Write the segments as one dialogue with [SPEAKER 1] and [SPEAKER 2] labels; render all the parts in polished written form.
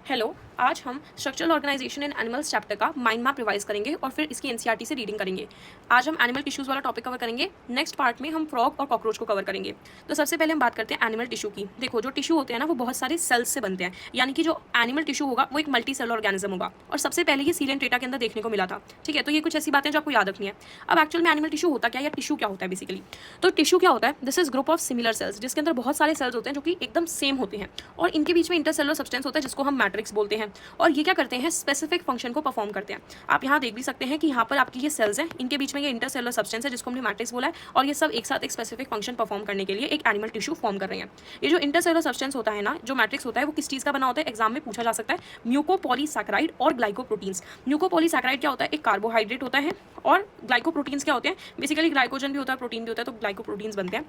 [SPEAKER 1] Hello, आज हम structural organisation इन animals chapter का माइंड मैप रिवाइज करेंगे और फिर इसकी एनसीईआरटी से रीडिंग करेंगे। आज हम एनिमल टिश्यूज़ वाला टॉपिक कवर करेंगे। नेक्स्ट पार्ट में हम फ्रॉग और कॉकरोच को कवर करेंगे। तो सबसे पहले हम बात करते हैं एनिमल टिश्यू की। देखो, जो टिश्यू होते हैं ना, वो बहुत सारे सेल्स से बनते हैं, यानी कि जो एनिमल टिश्यू होगा वो एक मल्टी सेल ऑर्गेनिज्म होगा और सबसे पहले ये सीलियन ट्रेटा के अंदर देखने को मिला था। ठीक है, तो ये कुछ ऐसी बातें जो आपको याद रखनी है। अब एक्चुअल में एनिमल टिश्यू होता क्या है या टिश्यू क्या होता है बेसिकली? तो टिश्यू क्या होता है? This is group of similar sales, जिसके अंदर बहुत सारे सेल्स होते हैं जो कि एकदम सेम होते हैं और इनके बीच में इंटरसेलुलर सब्सटेंस होता है जिसको हम मैट्रिक्स बोलते हैं। और ये क्या करते हैं? स्पेसिफिक फंक्शन को परफॉर्म करते हैं। आप यहाँ देख भी सकते हैं कि यहाँ पर आपकी ये सेल्स हैं, इनके बीच में ये इंटरसेलुलर सब्सटेंस है जिसको हमने मैट्रिक्स बोला है और ये सब एक साथ एक स्पेसिफिक फंक्शन परफॉर्म करने के लिए एक एनिमल टिश्यू फॉर्म कर रहे हैं। ये जो इंटरसेलुलर सब्सटेंस होता है ना, जो मैट्रिक्स होता है, वो किस चीज़ का बना होता है? एग्जाम में पूछा जा सकता है। म्यूकोपॉलीसैकेराइड और ग्लाइकोप्रोटीन्स। म्यूकोपॉलीसैकेराइड क्या होता है? एक कार्बोहाइड्रेट होता है और ग्लाइकोप्रोटीन्स क्या होते हैं? बेसिकली ग्लाइकोजन भी होता है, प्रोटीन भी होता है, तो ग्लाइकोप्रोटीन्स बनते हैं।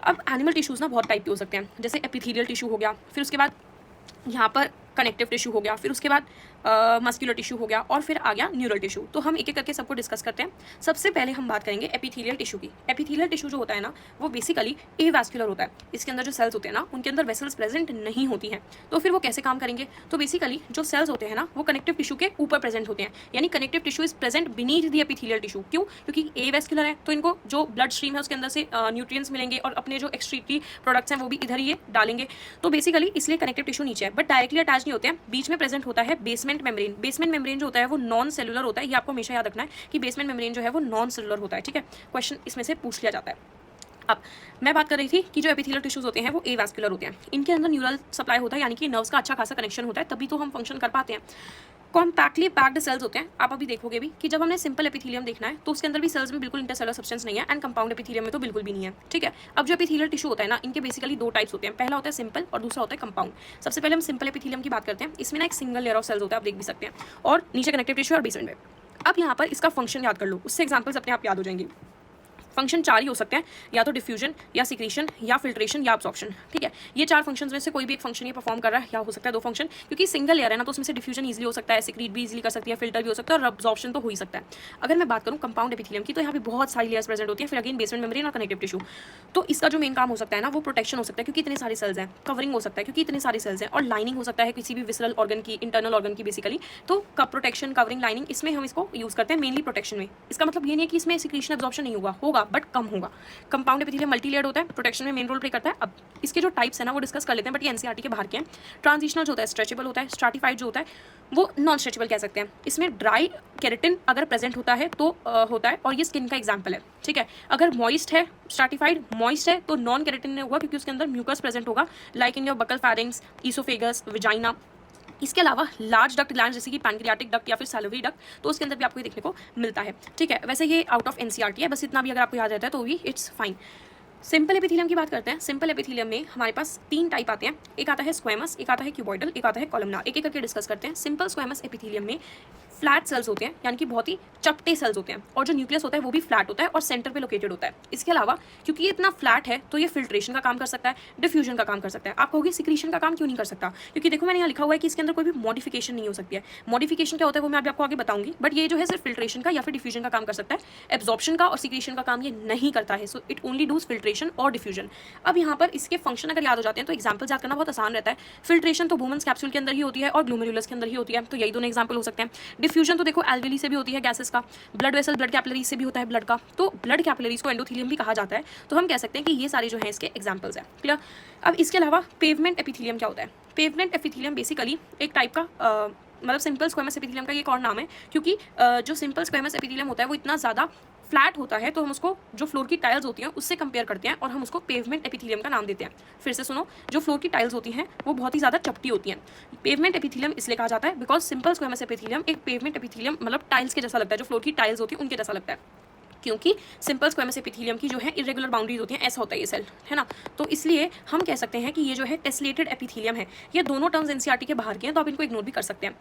[SPEAKER 1] अब एनिमल टिश्यूज़ ना बहुत टाइप के हो सकते हैं, जैसे एपिथेलियल टिश्यू हो गया, फिर उसके बाद यहाँ पर कनेक्टिव टिश्यू हो गया, फिर उसके बाद मस्कुलर टिश्यू हो गया और फिर आ गया न्यूरल टिश्यू। तो हम एक एक करके सबको डिस्कस करते हैं। सबसे पहले हम बात करेंगे एपिथेलियल टिश्यू की। एपिथेलियल टिश्यू जो होता है ना, वो बेसिकली एवास्कुलर होता है। इसके अंदर जो सेल्स होते हैं ना, उनके अंदर वेसल्स प्रेजेंट नहीं होती हैं। तो फिर वो कैसे काम करेंगे? तो बेसिकली जो सेल्स होते हैं ना, वो कनेक्टिव टिश्यू के ऊपर प्रेजेंट होते हैं, यानी connective tissue is present beneath the epithelial tissue. क्यों? क्योंकि एवास्कुलर है तो इनको जो ब्लड स्ट्रीम है उसके अंदर से न्यूट्रिएंट्स मिलेंगे और अपने जो एक्सक्रीटरी प्रोडक्ट्स हैं वो भी इधर ही डालेंगे। तो बेसिकली इसलिए कनेक्टिव टिश्यू नीचे है, बट डायरेक्टली अटैच नहीं होते हैं। बीच में प्रेजेंट होता है बेसमेंट मेम्ब्रेन। बेसमेंट मेम्ब्रेन जो होता है वो नॉन सेलुलर होता है। ये आपको हमेशा याद रखना है कि बेसमेंट मेम्ब्रेन जो है वो नॉन सेलुलर होता है। ठीक है, क्वेश्चन इसमें से पूछ लिया जाता है। अब मैं बात कर रही थी कि जो एपिथेलियल टिश्यूज होते हैं वो एवास्कुलर होते हैं। इनके अंदर न्यूरल सप्लाई होता है, यानी कि नर्व्स का अच्छा खासा कनेक्शन होता है, तभी तो हम फंक्शन कर पाते हैं। कॉम्पैक्टली पैक्ड सेल्स होते हैं। आप अभी देखोगे भी कि जब हमने सिंपल एपिथेलियम देखना है तो उसके अंदर भी सेल्स में बिल्कुल इंटरसेलुलर सब्सटेंस नहीं है एंड कंपाउंड एपिथेलियम में तो बिल्कुल भी नहीं है। ठीक है, अब जो एपिथेलियल टिश्यू होता है ना, इनके बेसिकली दो टाइप्स होते हैं। पहला होता है सिंपल और दूसरा होता है कंपाउंड। सबसे पहले हम सिंपल एपिथेलियम की बात करते हैं। इसमें ना एक सिंगल लेयर ऑफ सेल्स होता है, आप देख भी सकते हैं, और नीचे कनेक्टिव टिश्यू और बेसमेंट में। अब यहाँ पर इसका फंक्शन याद कर लो, उससे एग्जाम्पल्स अपने आप याद हो जाएंगे। फंक्शन चार ही हो सकते हैं, या तो डिफ्यूजन या सिक्रीशन या फिल्ट्रेशन या अब्जॉर्प्शन। ठीक है, ये चार फंक्शंस में से कोई भी एक फंक्शन ये परफॉर्म कर रहा है, या हो सकता है दो फंक्शन, क्योंकि सिंगल लेयर है ना, तो उसमें से डिफ्यूजन इजीली हो सकता है, सिक्रीट भी इजीली कर सकती है, फिल्टर भी हो सकता है और अब्जॉर्प्शन तो हो ही सकता है। अगर मैं बात करूँ कंपाउंड एपिथेलियम की, तो यहाँ पे बहुत सारी लेयर्स प्रेजेंट होती है, फिर अगेन बेसमेंट मेम्ब्रेन और कनेक्टिव टिश्यू। तो इसका जो मेन काम हो सकता है ना, वो प्रोटेक्शन हो सकता है, क्योंकि इतने सारे सेल्स हैं। कवरिंग हो सकता है क्योंकि इतने सारे सेल्स हैं, और लाइनिंग हो सकता है किसी भी विसरल ऑर्गन की, इंटरनल ऑर्गन की बेसिकली। तो कब प्रोटेक्शन, कवरिंग, लाइनिंग, इसमें हम इसको यूज करते हैं मेनली प्रोटेक्शन में। इसका मतलब ये नहीं है कि इसमें सिक्रीशन अब्जॉर्प्शन नहीं होगा बट कम होगा। कंपाउंड एपिथेलियम मल्टी लेयर्ड होता है, प्रोटेक्शन में मेन रोल प्ले करता है। अब इसके जो टाइप्स है ना वो डिस्कस कर लेते हैं, बट ये एनसीईआरटी के बाहर के हैं। ट्रांजिशनल जो होता है स्ट्रेचेबल होता है, स्ट्राटिफाइड जो होता है वो नॉन स्ट्रेचेबल कह सकते हैं। इसमें ड्राई केराटिन अगर प्रेजेंट होता है तो होता है, और ये स्किन का एग्जाम्पल है। ठीक है, अगर मॉइस्ट है, स्ट्राटिफाइड मॉइस्ट है, तो नॉन केराटिन नहीं होगा क्योंकि उसके अंदर म्यूकस प्रेजेंट होगा, like in your buccal pharynx, oesophagus, vagina. इसके अलावा लार्ज डक्ट ग्लैंड जैसे कि पैनक्रियाटिक डक्ट या फिर सैलिवरी डक्ट, तो उसके अंदर भी आपको ये देखने को मिलता है। ठीक है, वैसे ये आउट ऑफ एनसीईआरटी है, बस इतना भी अगर आपको याद रहता है तो भी इट्स फाइन। सिंपल एपिथेलियम की बात करते हैं। सिंपल एपिथेलियम में हमारे पास तीन टाइप आते हैं, एक आता है स्क्वेमस, एक आता है क्यूबॉइडल, एक आता है कॉलमनार। एक एक करके डिस्कस करते हैं। सिंपल स्क्वेमस एपिथेलियम में फ्लैट सेल्स होते हैं, यानी कि बहुत ही चपटे सेल्स होते हैं, और जो न्यूक्लियस होता है वो भी फ्लैट होता है और सेंटर पे लोकेटेड होता है। इसके अलावा क्योंकि ये इतना फ्लैट है तो ये फिल्ट्रेशन का काम कर सकता है, डिफ्यूजन का काम कर सकता है। आप कहोगे सिक्रीशन का काम क्यों नहीं कर सकता? क्योंकि देखो मैंने यहाँ लिखा हुआ है कि इसके अंदर कोई भी मॉडिफिकेशन नहीं हो सकती है। मॉडिफिकेशन क्या होता है वो मैं अभी आपको आगे बताऊंगी, बट ये जो है सिर्फ फिल्ट्रेशन का या फिर डिफ्यूजन का काम कर सकता है। एब्जॉर्प्शन का और सिक्रीशन का काम ये नहीं करता है, so it only does filtration और डिफ्यूजन। अब यहाँ पर इसके फंक्शन अगर याद हो जाते हैं तो एग्जाम्पल याद करना बहुत आसान रहता है। फिल्ट्रेशन तो वुमेन्स कैप्सूल के अंदर ही होती है और ग्लोमेरुलस के अंदर ही होती है, तो यही दोनों एग्जाम्पल हो सकते हैं। डिफ्यूजन तो देखो एल्वेली से भी होती है गैसेस का, ब्लड वेसल, ब्लड कैपिलरीज से भी होता है ब्लड का, तो ब्लड कैपिलरीज को एंडोथेलियम भी कहा जाता है। तो हम कह सकते हैं कि ये सारे जो हैं इसके एग्जाम्पल्स हैं। क्लियर? अब इसके अलावा पेवमेंट एपिथेलियम क्या होता है? पेवमेंट एपिथेलियम बेसिकली एक टाइप का मतलब सिंपल स्क्वेमस एपिथेलियम का ये एक और नाम है, क्योंकि जो सिंपल स्क्वेमस एपिथेलियम होता है वो इतना ज़्यादा फ्लैट होता है, तो हम उसको जो फ्लोर की टाइल्स होती हैं उससे कंपेयर करते हैं और हम उसको पेवमेंट एपिथेलियम का नाम देते हैं। फिर से सुनो, जो फ्लोर की टाइल्स होती हैं वो बहुत ही ज़्यादा चपटी होती हैं। पेवमेंट एपिथेलियम इसलिए कहा जाता है बिकॉज सिंपल स्क्वेमस एपिथेलियम एक पेवमेंट एपिथेलियम मतलब टाइल्स के जैसा लगता है, जो फ्लोर की टाइल्स होती हैं उनके जैसा लगता है, क्योंकि सिंपल स्क्वेमस एपिथेलियम की जो है इरेगुलर बाउंड्रीज होती हैं, ऐसा होता है ये सेल, है ना। तो इसलिए हम कह सकते हैं कि ये जो है टेस्लेटेड एपिथेलियम है। ये दोनों टर्म्स एनसीईआरटी के बाहर के हैं, तो आप इनको इग्नोर भी कर सकते हैं।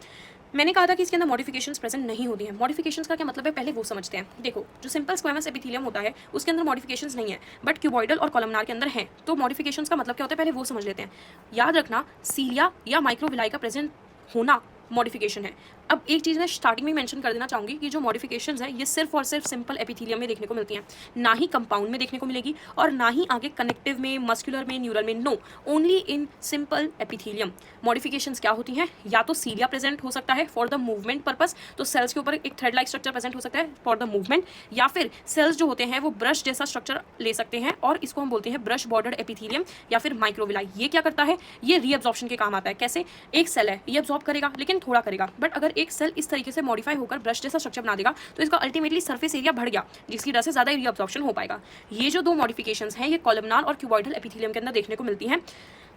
[SPEAKER 1] मैंने कहा था कि इसके अंदर मॉडिफिकेशंस प्रेजेंट नहीं होती हैं। मॉडिफिकेशंस का क्या मतलब है पहले वो समझते हैं। देखो, जो सिंपल स्क्वेमस एपिथेलियम होता है उसके अंदर मॉडिफिकेशंस नहीं है, बट क्यूबॉइडल और कॉलमनार के अंदर हैं। तो मॉडिफिकेशंस का मतलब क्या होता है पहले वो समझ लेते हैं। याद रखना, सीलिया या माइक्रोविलाई का प्रेजेंट होना मॉडिफिकेशन है। अब एक चीज़ मैं स्टार्टिंग में मेंशन कर देना चाहूँगी कि जो मॉडिफिकेशंस है ये सिर्फ और सिर्फ सिंपल एपिथेलियम में देखने को मिलती हैं, ना ही कंपाउंड में देखने को मिलेगी और ना ही आगे कनेक्टिव में, मस्कुलर में, न्यूरल में, no, only in simple epithelium. Modifications क्या होती हैं? या तो सीलिया प्रेजेंट हो सकता है फॉर द मूवमेंट पर्पस, तो सेल्स के ऊपर एक थ्रेड लाइक स्ट्रक्चर प्रेजेंट हो सकता है फॉर द मूवमेंट, या फिर सेल्स जो होते हैं वो ब्रश जैसा स्ट्रक्चर ले सकते हैं और इसको हम बोलते हैं ब्रश बॉर्डर्ड एपिथेलियम या फिर माइक्रोविलाई। ये क्या करता है? ये रीअब्जॉर्प्शन के काम आता है। कैसे? एक सेल है, ये अब्जॉर्ब करेगा लेकिन थोड़ा करेगा, बट अगर एक सेल इस तरीके से मॉडिफाई होकर ब्रश जैसा स्ट्रक्चर बना देगा तो इसका अल्टीमेटली सरफेस एरिया बढ़ गया, जिसकी वजह से ज्यादा रीअब्जॉर्प्शन हो पाएगा। ये जो दो मॉडिफिकेशंस हैं ये कॉलमनार और क्यूबॉइडल एपिथेलियम के अंदर देखने को मिलती हैं।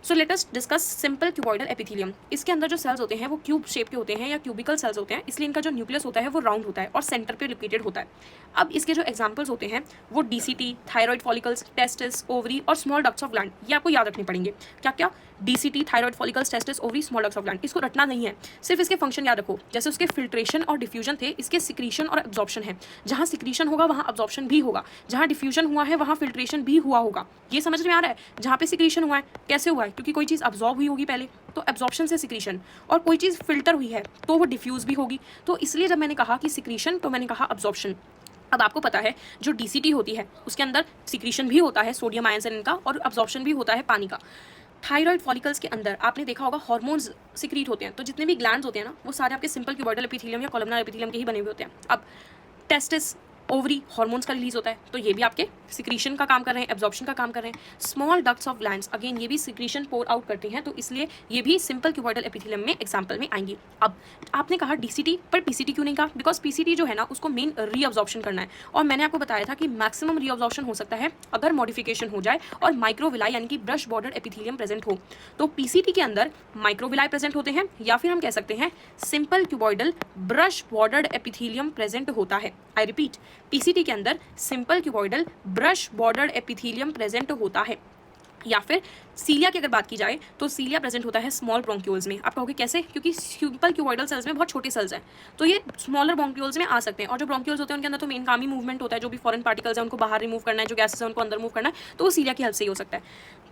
[SPEAKER 1] So let us discuss simple cuboidal epithelium. इसके अंदर जो सेल्स होते हैं वो क्यूब शेप के होते हैं या क्यूबिकल सेल्स होते हैं, इसलिए इनका जो न्यूक्लियस होता है वो राउंड होता है और सेंटर पे लोकेटेड होता है। अब इसके जो एग्जांपल्स होते हैं वो DCT, thyroid follicles, testis, ovary और स्मॉल डक्ट्स ऑफ ग्लैंड, ये आपको याद रखने पड़ेंगे। क्या क्या? DCT, thyroid follicles, testis, ovary, small ducts of gland. इसको रटना नहीं है, सिर्फ इसके फंक्शन याद रखो। जैसे उसके फिल्ट्रेशन और डिफ्यूजन थे, इसके सिक्रीशन और एब्जॉर्प्शन है। जहाँ सिक्रीशन होगा वहाँ एब्जॉर्प्शन भी होगा, जहाँ डिफ्यूजन हुआ है वहाँ फिल्ट्रेशन भी हुआ होगा। ये समझ में आ रहा है? जहाँ पे सिक्रीशन हुआ है, कैसे हुआ है? क्योंकि कोई चीज़ अब्जॉर्ब हुई होगी पहले, तो एब्जॉर्प्शन से सिक्रीशन, और कोई चीज़ फिल्टर हुई है तो वो डिफ्यूज भी होगी। तो इसलिए जब मैंने कहा कि सिक्रीशन तो मैंने कहा एब्जॉर्प्शन। अब आपको पता है जो डीसीटी होती है उसके अंदर सिक्रीशन भी होता है सोडियम आयंस इनका, और एब्जॉर्प्शन भी होता है पानी का। थायराइड फॉलिकल्स के अंदर आपने देखा होगा हार्मोन्स सिक्रीट होते हैं, तो जितने भी ग्लैंड्स होते हैं ना वो सारे आपके सिंपल क्यूबॉइडल एपिथेलियम या कॉलमनार एपिथेलियम के ही बने हुए होते हैं। अब टेस्टिस, ओवरी, हार्मोन्स का रिलीज होता है, तो ये भी आपके सिक्रीशन का काम कर रहे हैं, एब्जॉर्प्शन का काम कर रहे हैं। Small ducts of glands, again ये भी सिक्रीशन पोर आउट करती हैं, तो इसलिए ये भी सिंपल क्यूबॉइडल एपिथेलियम में एग्जांपल में आएंगी। अब आपने कहा डीसीटी, पर पीसीटी क्यों नहीं कहा? बिकॉज पीसीटी जो है ना उसको मेन रीअब्जॉर्प्शन करना है, और मैंने आपको बताया था कि मैक्सिमम रीअब्जॉर्प्शन हो सकता है अगर मॉडिफिकेशन हो जाए और माइक्रोविलाई यानी कि ब्रश बॉर्डर एपिथेलियम प्रेजेंट हो। तो पीसीटी के अंदर माइक्रोविलाई प्रेजेंट होते हैं, या फिर हम कह सकते हैं simple cuboidal brush bordered epithelium present होता है। आई रिपीट, पीसीटी के अंदर simple cuboidal brush bordered epithelium present होता है। या फिर सीलिया की अगर बात की जाए तो सीलिया प्रेजेंट होता है स्मॉल ब्रोंक्यूल्स में। आप कहोगे कैसे? क्योंकि सिंपल क्यूबॉइडल सेल्स में बहुत छोटे सेल्स हैं, तो ये स्मॉलर ब्रोंक्यूल्स में आ सकते हैं, और जो ब्रोंक्यूल्स होते हैं उनके अंदर तो मेन काम ही मूवमेंट होता है, जो भी फॉरेन पार्टिकल्स हैं उनको बाहर रिमूव करना है, जो गैसेस हैं उनको अंदर मूव करना है, तो वो सीलिया की हेल्प से ही हो सकता है।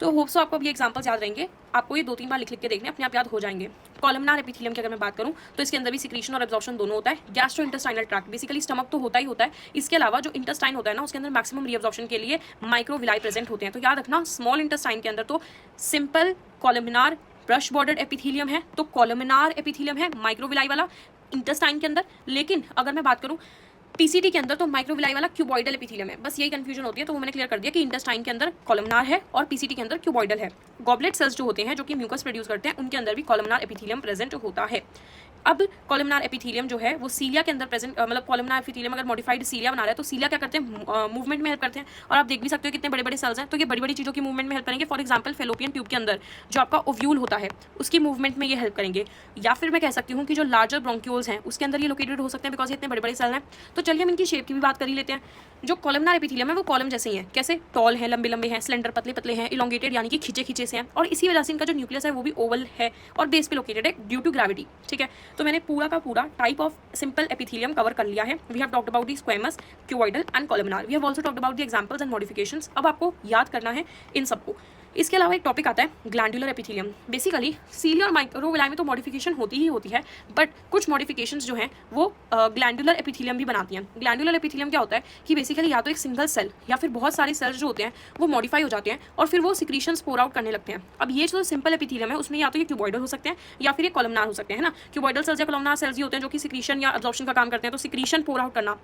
[SPEAKER 1] तो होप सो आपको अब ये एग्जाम्पल्स याद रहेंगे, आपको ये 2-3 बार लिख लिख के देखने, अपने आप याद हो जाएंगे। कॉलमनार एपिथेलियम की अगर मैं बात करूँ तो इसके अंदर भी सिक्रीशन और एब्जॉर्प्शन दोनों होता है। गैस्ट्रोइंटेस्टाइनल ट्रैक्ट, बेसिकली स्टमक तो होता ही होता है, इसके अलावा जो इंटेस्टाइन होता है ना उसके अंदर मैक्सिमम रीअब्जॉर्प्शन के लिए माइक्रोविलाई प्रेजेंट होते हैं। तो याद रखना, स्मॉल इंटेस्टाइन के अंदर तो simple columnar brush bordered epithelium है, तो कॉलमनार एपिथेलियम है माइक्रोविलाई वाला इंटेस्टाइन के अंदर। लेकिन अगर मैं बात करूँ पीसीटी के अंदर तो माइक्रोविलाई वाला क्यूबॉइडल एपिथेलियम है। बस यही कंफ्यूजन होती है, तो वो मैंने क्लियर कर दिया कि इंटेस्टाइन के अंदर कॉलमनार है और पीसीटी के अंदर क्यूबॉइडल है। गॉबलेट सेल्स जो होते हैं जो कि म्यूकस प्रोड्यूस करते हैं उनके अंदर भी कॉलमनार एपिथेलियम प्रेजेंट होता है। अब कॉलमनार एपिथेलियम जो है वो सीलिया के अंदर प्रेजेंट, मतलब कॉलमनार एपिथेलियम अगर मॉडिफाइड सीलिया बना रहा है तो सीलिया क्या करते हैं? मूवमेंट में हेल्प करते हैं, और आप देख भी सकते हो कितने बड़े बड़े सेल्स हैं, तो ये बड़ी बड़ी चीज़ों की मूवमेंट में हेल्प करेंगे। फॉर एग्जाम्पल फेलोपियन ट्यूब के अंदर जो आपका ओव्यूल होता है उसकी मूवमेंट में ये हेल्प करेंगे, या फिर मैं कह सकती हूँ कि जो लार्जर ब्रोंक्यूल्स हैं उसके अंदर ये लोकेटेड हो सकते हैं बिकॉज इतने बड़े बड़े सेल हैं। तो चलिए हम इनकी शेप की भी बात कर ही लेते हैं। जो कॉलमनार एपिथेलियम है वो कॉलम जैसे ही है, कैसे? टॉल है, लंबे लंबे हैं, स्लेंडर पतले पतले हैं, इलोंगेटेड यानी कि खींचे खींचे से हैं, और इसी वजह से इनका जो न्यूक्लियस है वो भी ओवल है और बेस पे लोकेटेड है ड्यू टू ग्रेविटी। ठीक है, तो मैंने पूरा का पूरा type of simple epithelium cover कर लिया है। We have talked about the squamous, cuboidal and columnar. We have also talked about the examples and modifications. अब आपको याद करना है इन सबको। इसके अलावा एक टॉपिक आता है ग्लैंडुलर एपिथेलियम। बेसिकली सीलिया और माइक्रोविलाई में तो मॉडिफिकेशन होती ही होती है, बट कुछ मॉडिफिकेशंस जो हैं वो ग्लैंडुलर एपिथेलियम भी बनाती हैं। ग्लैंडुलर एपिथेलियम क्या होता है कि बेसिकली या तो एक सिंगल सेल या फिर बहुत सारे सेल्स जो होते हैं वो मॉडिफाई हो जाते हैं और फिर वो सिक्रीशंस पोर आउट करने लगते हैं। अब ये जो सिंपल एपिथेलियम है उसमें या तो ये क्यूबॉइडल हो सकते हैं या फिर ये कॉलमनार हो सकते हैं, है ना। क्यूबॉइडल सेल्स या कॉलमनार सेल्स ही होते हैं जो कि सिक्रीशन या एब्जॉर्प्शन का काम करते हैं। तो सिक्रीशन पोर आउट करना,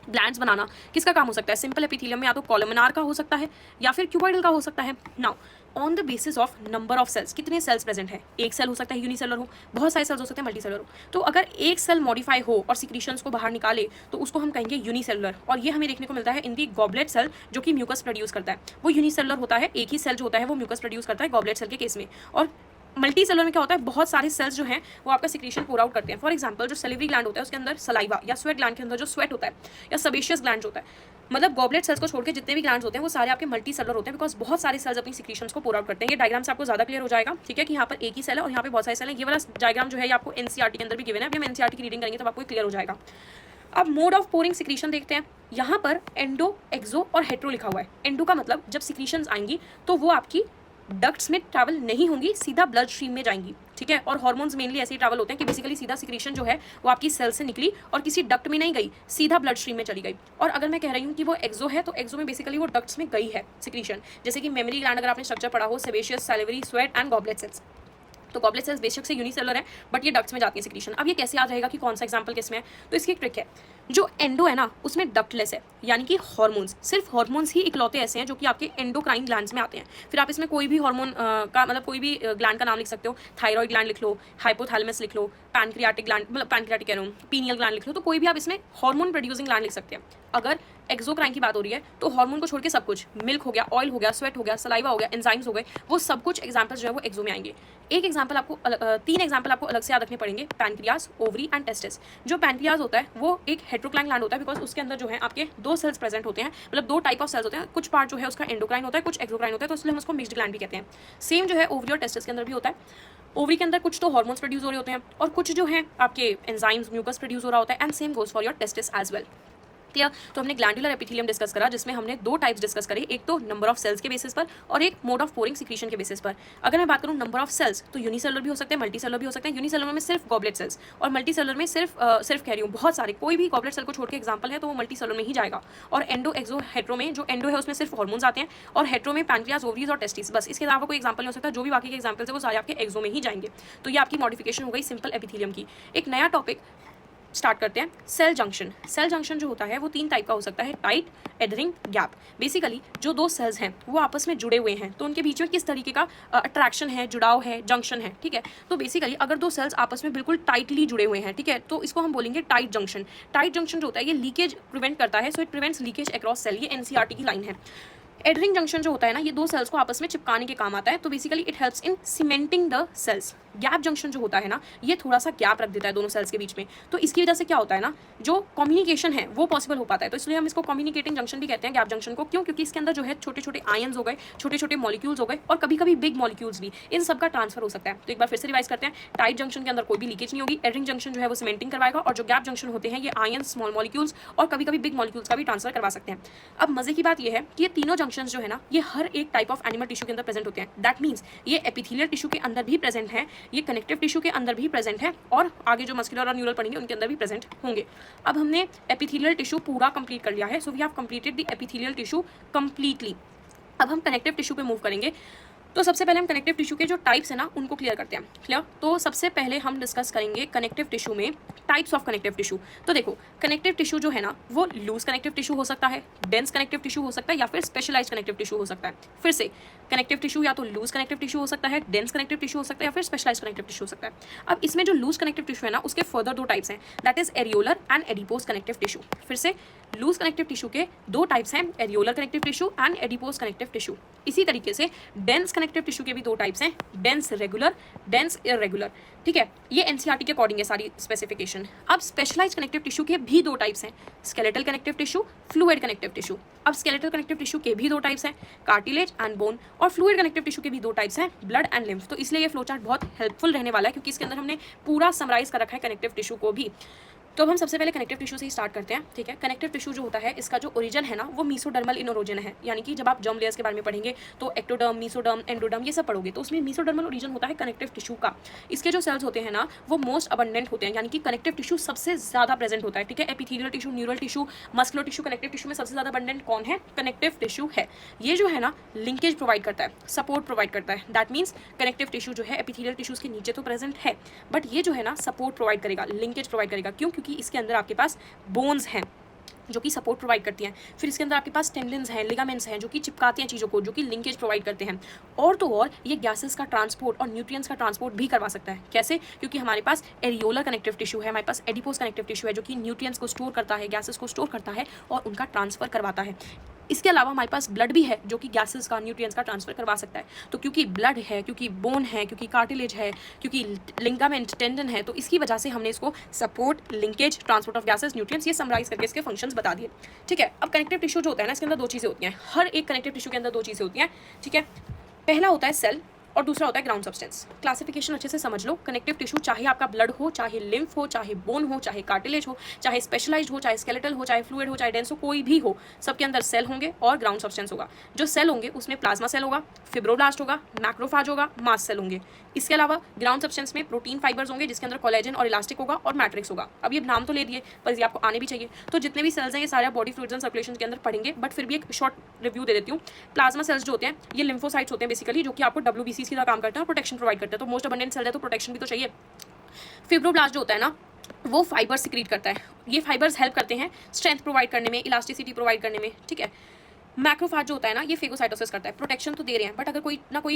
[SPEAKER 1] ग्लैंड्स बनाना किसका काम हो सकता है? सिंपल एपिथेलियम में या तो कॉलमनार का हो सकता है या फिर क्यूबॉइडल का हो सकता है। Now on the basis of number of cells, कितने सेल्स प्रेजेंट है? एक सेल हो सकता है यूनिसेलर हो, बहुत सारे सेल्स हो सकते हैं मल्टीसेलर हो। तो अगर एक सेल मॉडिफाई हो और सिक्रीशंस को बाहर निकाले तो उसको हम कहेंगे यूनिसेलुलर, और ये हमें देखने को मिलता है इन दी गॉबलेट सेल जो कि म्यूकस प्रोड्यूस करता है। वो यूनिसेलुलर होता है, एक ही सेल जो होता है वो म्यूकस प्रोड्यूस करता है गॉबलेट सेल के केस में। और मल्टी सेलुलर में क्या होता है? बहुत सारे सेल्स जो हैं वो आपका सिक्रीशन पूरा आउट करते हैं। फॉर एग्जांपल जो सैलिवरी ग्लैंड होता है उसके अंदर सलाइवा, या स्वेट ग्लैंड के अंदर जो स्वेट होता है, या सबेशियस ग्लैंड होता है, मतलब गॉबलेट सेल्स को छोड़ के जितने भी ग्लैंड्स होते हैं वो सारे आपके मल्टी सेलुलर होते हैं बिकॉज बहुत सारे सेल्स अपनी सिक्रीशंस को पूरा आउट करते हैं। ये डायग्राम से आपको ज़्यादा क्लियर हो जाएगा, ठीक है, कि यहाँ पर एक ही सेल है और यहाँ पे बहुत सारे सेल है। ये वाला डायग्राम जो है आपको एनसीईआरटी के अंदर भी गिवन है, अभी हम एनसीईआरटी की रीडिंग करेंगे तब आपको क्लियर हो जाएगा। अब मोड ऑफ पोरिंग सिक्रीशन देखते हैं। यहाँ पर एंडो, एक्सो और हेट्रो लिखा हुआ है। एंडो का मतलब जब सिक्रीशंस आएंगी तो वो आपकी डक्ट्स में ट्रैवल नहीं होंगी, सीधा ब्लड स्ट्रीम में जाएंगी, ठीक है। और हार्मोन्स मेनली ऐसे ही ट्रैवल होते हैं कि बेसिकली सीधा सिक्रीशन जो है वो आपकी सेल से निकली और किसी डक्ट में नहीं गई, सीधा ब्लड स्ट्रीम में चली गई। और अगर मैं कह रही हूँ कि वो एक्सो है, तो एक्सो में बेसिकली वो डक्ट्स में गई है सिक्रीशन, जैसे कि मेमोरी ग्लैंड अगर आपने स्ट्रक्चर पढ़ा हो, sebaceous, salivary, sweat and goblet cells. तो गॉबलेट सेल्स बेशक से यूनिसेलुलर है बट ये डक्ट्स में जाती है सिक्रीशन। अब ये कैसे याद रहेगा कि कौन सा एग्जांपल किसमें है, तो इसकी एक ट्रिक है। जो एंडो है ना उसमें डक्टलेस है, यानी कि हार्मोन्स, सिर्फ हार्मोन्स ही इकलौते ऐसे हैं जो कि आपके एंडोक्राइन ग्लैंड्स में आते हैं। फिर आप इसमें कोई भी हार्मोन का मतलब कोई भी ग्लैंड का नाम लिख सकते हो, थायराइड ग्लैंड लिख लो, हाइपोथैलेमस लिख लो, पैनक्रियाटिक ग्लैंड, मतलब पैनक्रियाटिक कह रहा हूँ, पीनियल ग्लैंड लिख लो, तो कोई भी आप इसमें हार्मोन प्रोड्यूसिंग ग्लैंड लिख सकते हैं। अगर एक्सोक्राइन की बात हो रही है तो हार्मोन को छोड़ के सब कुछ, मिल्क हो गया, ऑयल हो गया, स्वेट हो गया, सलाइवा हो गया, एंजाइम्स हो गए, वो सब कुछ एग्जाम्पल्स जो है वो एक्सो में आएंगे। एक एग्जाम्पल आपको तीन एग्जाम्पल आपको अलग से याद रखने पड़ेंगे, पैनक्रियाज, ओवरी एंड टेस्टिस। जो पैनक्रियाज होता है वो एक हेट्रोक्लाइन ग्लैंड होता है, बिकॉज उसके अंदर जो है आपके दो सेल्स प्रेजेंट होते हैं, मतलब दो टाइप ऑफ सेल्स होते हैं, कुछ पार्ट जो है उसका एंडोक्राइन होता है, कुछ एक्सोक्राइन होता है, तो इसलिए हम उसको मिक्स्ड ग्लैंड भी कहते हैं। सेम जो है ओवरी और टेस्टिस के अंदर भी होता है। ओवरी के अंदर कुछ तो हार्मोन्स प्रोड्यूस हो रहे होते हैं और कुछ जो है आपके एंजाइम्स, म्यूकस प्रोड्यूस हो रहा होता है, and same goes for your testis as well. Clear. तो हमने ग्लैंडुलर एपिथेलियम डिस्कस करा, जिसमें हमने दो टाइप्स डिस्कस करे, एक तो नंबर ऑफ सेल्स के बेसिस पर और एक मोड ऑफ पोरिंग सिक्रीशन के बेसिस पर। अगर मैं बात करूं नंबर ऑफ सेल्स, तो यूनिसेलुलर भी हो सकते हैं, मल्टी सेलुलर भी हो सकते हैं। यूनिसेलुलर में सिर्फ गॉबलेट सेल्स और मल्टी सेलुलर में सिर्फ कह रही हूँ बहुत सारे, कोई भी गॉबलेट सेल को छोड़ के एग्जाम्पल है तो वो मल्टी सेलुलर में ही जाएगा। और एंडो, एक्सो, हेट्रो में, जो एंडो है उसमें सिर्फ हार्मोन्स आते हैं और हेट्रो में पैनक्रियाज, ओवरीज और टेस्टिस, बस इसके अलावा कोई एग्जाम्पल नहीं हो सकता। जो भी बाकी के एग्जाम्पल्स है वो सारे आपके एक्सो में ही जाएंगे। तो ये आपकी मॉडिफिकेशन हो गई सिंपल एपिथेलियम की। एक नया टॉपिक स्टार्ट करते हैं, सेल जंक्शन। सेल जंक्शन जो होता है वो तीन टाइप का हो सकता है, टाइट, एडरिंग, गैप। बेसिकली जो दो सेल्स हैं वो आपस में जुड़े हुए हैं, तो उनके बीच में किस तरीके का अट्रैक्शन है, जुड़ाव है, जंक्शन है, ठीक है। तो बेसिकली अगर दो सेल्स आपस में बिल्कुल टाइटली जुड़े हुए हैं, ठीक है, तो इसको हम बोलेंगे टाइट जंक्शन। टाइट जंक्शन जो होता है ये लीकेज प्रिवेंट करता है, so it prevents leakage across cell. ये एनसीईआरटी की लाइन है। एडरिंग जंक्शन जो होता है ना, ये दो सेल्स को आपस में चिपकाने के काम आता है, तो basically it helps in cementing the cells. Gap junction जो होता है ना, ये थोड़ा सा गैप रख देता है दोनों सेल्स के बीच में, तो इसकी वजह से क्या होता है ना, जो कम्युनिकेशन है वो पॉसिबल हो पाता है। तो इसलिए हम इसको कम्युनिकेटिंग जंक्शन भी कहते हैं, गैप जंक्शन को। क्यों? क्योंकि इसके अंदर जो है छोटे छोटे आयन्स हो गए, छोटे छोटे मॉलिक्यूल्स हो गए और कभी कभी बिग मॉलिक्यूल्स भी, इन सब का ट्रांसफर हो सकता है। तो एक बार फिर से रिवाइज करते हैं, टाइट जंक्शन के अंदर कोई भी लीकेज नहीं होगी, एडरिंग जंक्शन जो है वो सीमेंटिंग करवाएगा, और जो गैप जंक्शन होते हैं ये आयन्स, स्मॉल मॉलिक्यूल्स और कभी कभी बिग मॉलिक्यूल्स का भी ट्रांसफर करवा सकते हैं। अब मजे की बात ये है कि ये तीनों जंक्शन जो है ना, ये हर एक टाइप ऑफ एनिमल टिश्यू के अंदर प्रेजेंट होते हैं। दैट मीन्स ये एपिथेलियल टिश्यू के अंदर भी प्रेजेंट है, ये कनेक्टिव टिश्यू के अंदर भी प्रेजेंट है, और आगे जो मस्कुलर और न्यूरल पढ़ेंगे उनके अंदर भी प्रेजेंट होंगे। अब हमने एपिथेलियल टिश्यू पूरा कंप्लीट कर लिया है, so we have completed the epithelial tissue completely. अब हम कनेक्टिव टिश्यू पे मूव करेंगे। तो सबसे पहले हम कनेक्टिव टिश्यू के जो टाइप्स है ना उनको क्लियर करते हैं। क्लियर। तो सबसे पहले हम डिस्कस करेंगे कनेक्टिव टिश्यू में टाइप्स ऑफ कनेक्टिव टिश्यू। तो देखो, कनेक्टिव टिश्यू जो है ना वो लूज कनेक्टिव टिश्यू हो सकता है, डेंस कनेक्टिव टिश्यू हो सकता है, या फिर स्पेशलाइज्ड कनेक्टिव टिश्यू हो सकता है। फिर से, कनेक्टिव टिश्यू या तो लूज कनेक्टिव टिश्यू हो सकता है, डेंस कनेक्टिव टिश्यू हो सकता है, या फिर स्पेशलाइज्ड कनेक्टिव टिश्यू हो सकता है। अब इसमें जो लूज कनेक्टिव टिश्यू है ना उसके फर्दर दो टाइप्स हैं, that is areolar and adipose connective tissue. फिर से, लूज कनेक्टिव टिश्यू के दो टाइप्स हैं, areolar connective tissue and adipose connective tissue. इसी तरीके से डेंस कनेक्टिव टिश्यू के भी दो टाइप्स हैं, डेंस रेगुलर, डेंस इररेगुलर, ठीक है। ये एनसीईआरटी के अकॉर्डिंग है सारी स्पेसिफिकेशन। अब स्पेशलाइज्ड कनेक्टिव टिश्यू के भी दो टाइप्स हैं, skeletal connective tissue, fluid connective tissue. अब स्केलेटल कनेक्टिव टिश्यू के भी दो टाइप्स हैं, कार्टिलेज एंड बोन, और फ्लूइड कनेक्टिव टिश्यू के भी दो टाइप्स हैं, ब्लड एंड लिम्फ। तो इसलिए ये फ्लो चार्ट बहुत हेल्पफुल रहने वाला है, क्योंकि इसके अंदर हमने पूरा समराइज कर रखा है कनेक्टिव टिश्यू को भी। तो अब हम सबसे पहले कनेक्टिव टिश्यू से ही स्टार्ट करते हैं, ठीक है। कनेक्टिव टिश्यू जो होता है इसका जो ओरिजिन है ना वो मीसोडर्मल इन ओरिजिन है, यानी कि जब आप जर्म लेयर्स के बारे में पढ़ेंगे तो एक्टोडर्म, मीसोडर्म, एंडोडर्म ये सब पढ़ोगे, तो उसमें मीसोडर्मल ओरिजिन होता है कनेक्टिव टिश्यू का। इसके जो सेल्स होते हैं ना वो मोस्ट अबंडेंट होते हैं, यानी कि कनेक्टिव टिश्यू सबसे ज्यादा प्रेजेंट होता है, ठीक है। Epithelial tissue, neural tissue, muscular tissue, connective tissue में सबसे ज्यादा अबंडेंट कौन है? कनेक्टिव टिश्यू है। ये जो है ना लिंकेज प्रोवाइड करता है, सपोर्ट प्रोवाइड करता है। दैट मीन्स कनेक्टिव टिश्यू जो है एपिथेलियल टिश्यूज के नीचे तो प्रेजेंट है, बट ये जो है ना सपोर्ट प्रोवाइड करेगा, लिंकेज प्रोवाइड करेगा। क्यों? क्योंकि इसके अंदर आपके बोन्स हैं जो कि सपोर्ट प्रोवाइड करती हैं। फिर इसके अंदर आपके पास टेंडन्स हैं, लिगामेंट्स हैं जो कि चिपकाते हैं चीज़ों को, जो कि लिंकेज प्रोवाइड करते हैं। और तो और ये गैसेस का ट्रांसपोर्ट और न्यूट्रिएंट्स का ट्रांसपोर्ट भी करवा सकता है। कैसे? क्योंकि हमारे पास एरियोलर कनेक्टिव टिश्यू है, हमारे पास एडिपोज कनेक्टिव टिश्यू है जो कि न्यूट्रिएंट्स को स्टोर करता है, गैसेस को स्टोर करता है और उनका ट्रांसफर करवाता है। इसके अलावा हमारे पास ब्लड भी है जो कि गैसेस का, न्यूट्रिएंट्स का ट्रांसफर करवा सकता है। तो क्योंकि ब्लड है, क्योंकि बोन है, क्योंकि कार्टिलेज है, क्योंकि लिगामेंट, टेंडन है, तो इसकी वजह से हमने इसको support, linkage, transport of gases, nutrients ये समराइज करके इसके फंक्शंस बता दिए, ठीक है। अब कनेक्टिव टिश्यू जो होता है ना इसके अंदर दो चीज़ें होती हैं, हर एक कनेक्टिव टिश्यू के अंदर दो चीज़ें होती हैं, ठीक है। पहला होता है सेल और दूसरा होता है ग्राउंड सब्सटेंस। क्लासिफिकेशन अच्छे से समझ लो। कनेक्टिव टिश्यू चाहे आपका ब्लड हो, चाहे लिम्फ हो, चाहे बोन हो, चाहे कार्टिलेज हो, चाहे स्पेशलाइज्ड हो, चाहे स्केलेटल हो, चाहे फ्लूइड हो, चाहे डेंस हो, कोई भी हो, सबके अंदर सेल होंगे और ग्राउंड सब्सटेंस होगा। जो सेल होंगे उसमें प्लाज्मा सेल होगा, फिब्रोब्लास्ट होगा, मैक्रोफाज होगा, मास्ट सेल होंगे। इसके अलावा ग्राउंड सब्सटेंस में प्रोटीन फाइबर्स होंगे जिसके अंदर कोलेजन और इलास्टिक होगा और मैट्रिक्स होगा। अब ये नाम तो ले दिए पर ये आपको आने भी चाहिए। तो जितने भी सेल्स हैं ये सारे बॉडी फ्लूइड्स एंड सर्कुलेशन के अंदर पढ़ेंगे, बट फिर भी एक शॉर्ट रिव्यू दे देती हूँ। प्लाज्मा सेल्स जो होते हैं ये लिम्फोसाइट्स होते हैं बेसिकली, जो कि आपको WBCs की तरह काम करते हैं और प्रोटेक्शन प्रोवाइड करते हैं। तो मोस्ट अबंडेंट सेल है तो प्रोटेक्शन भी तो चाहिए। फिब्रोब्लास्ट जो होता है ना वो फाइबर सिक्रीट करता है। ये फाइबर्स हेल्प करते हैं स्ट्रेंथ प्रोवाइड करने में, इलास्टिसिटी प्रोवाइड करने में, ठीक है। मैक्रोफाज जो होता है ना ये फेगोसाइटोसिस करता है। प्रोटेक्शन तो दे रहे हैं बट अगर कोई ना कोई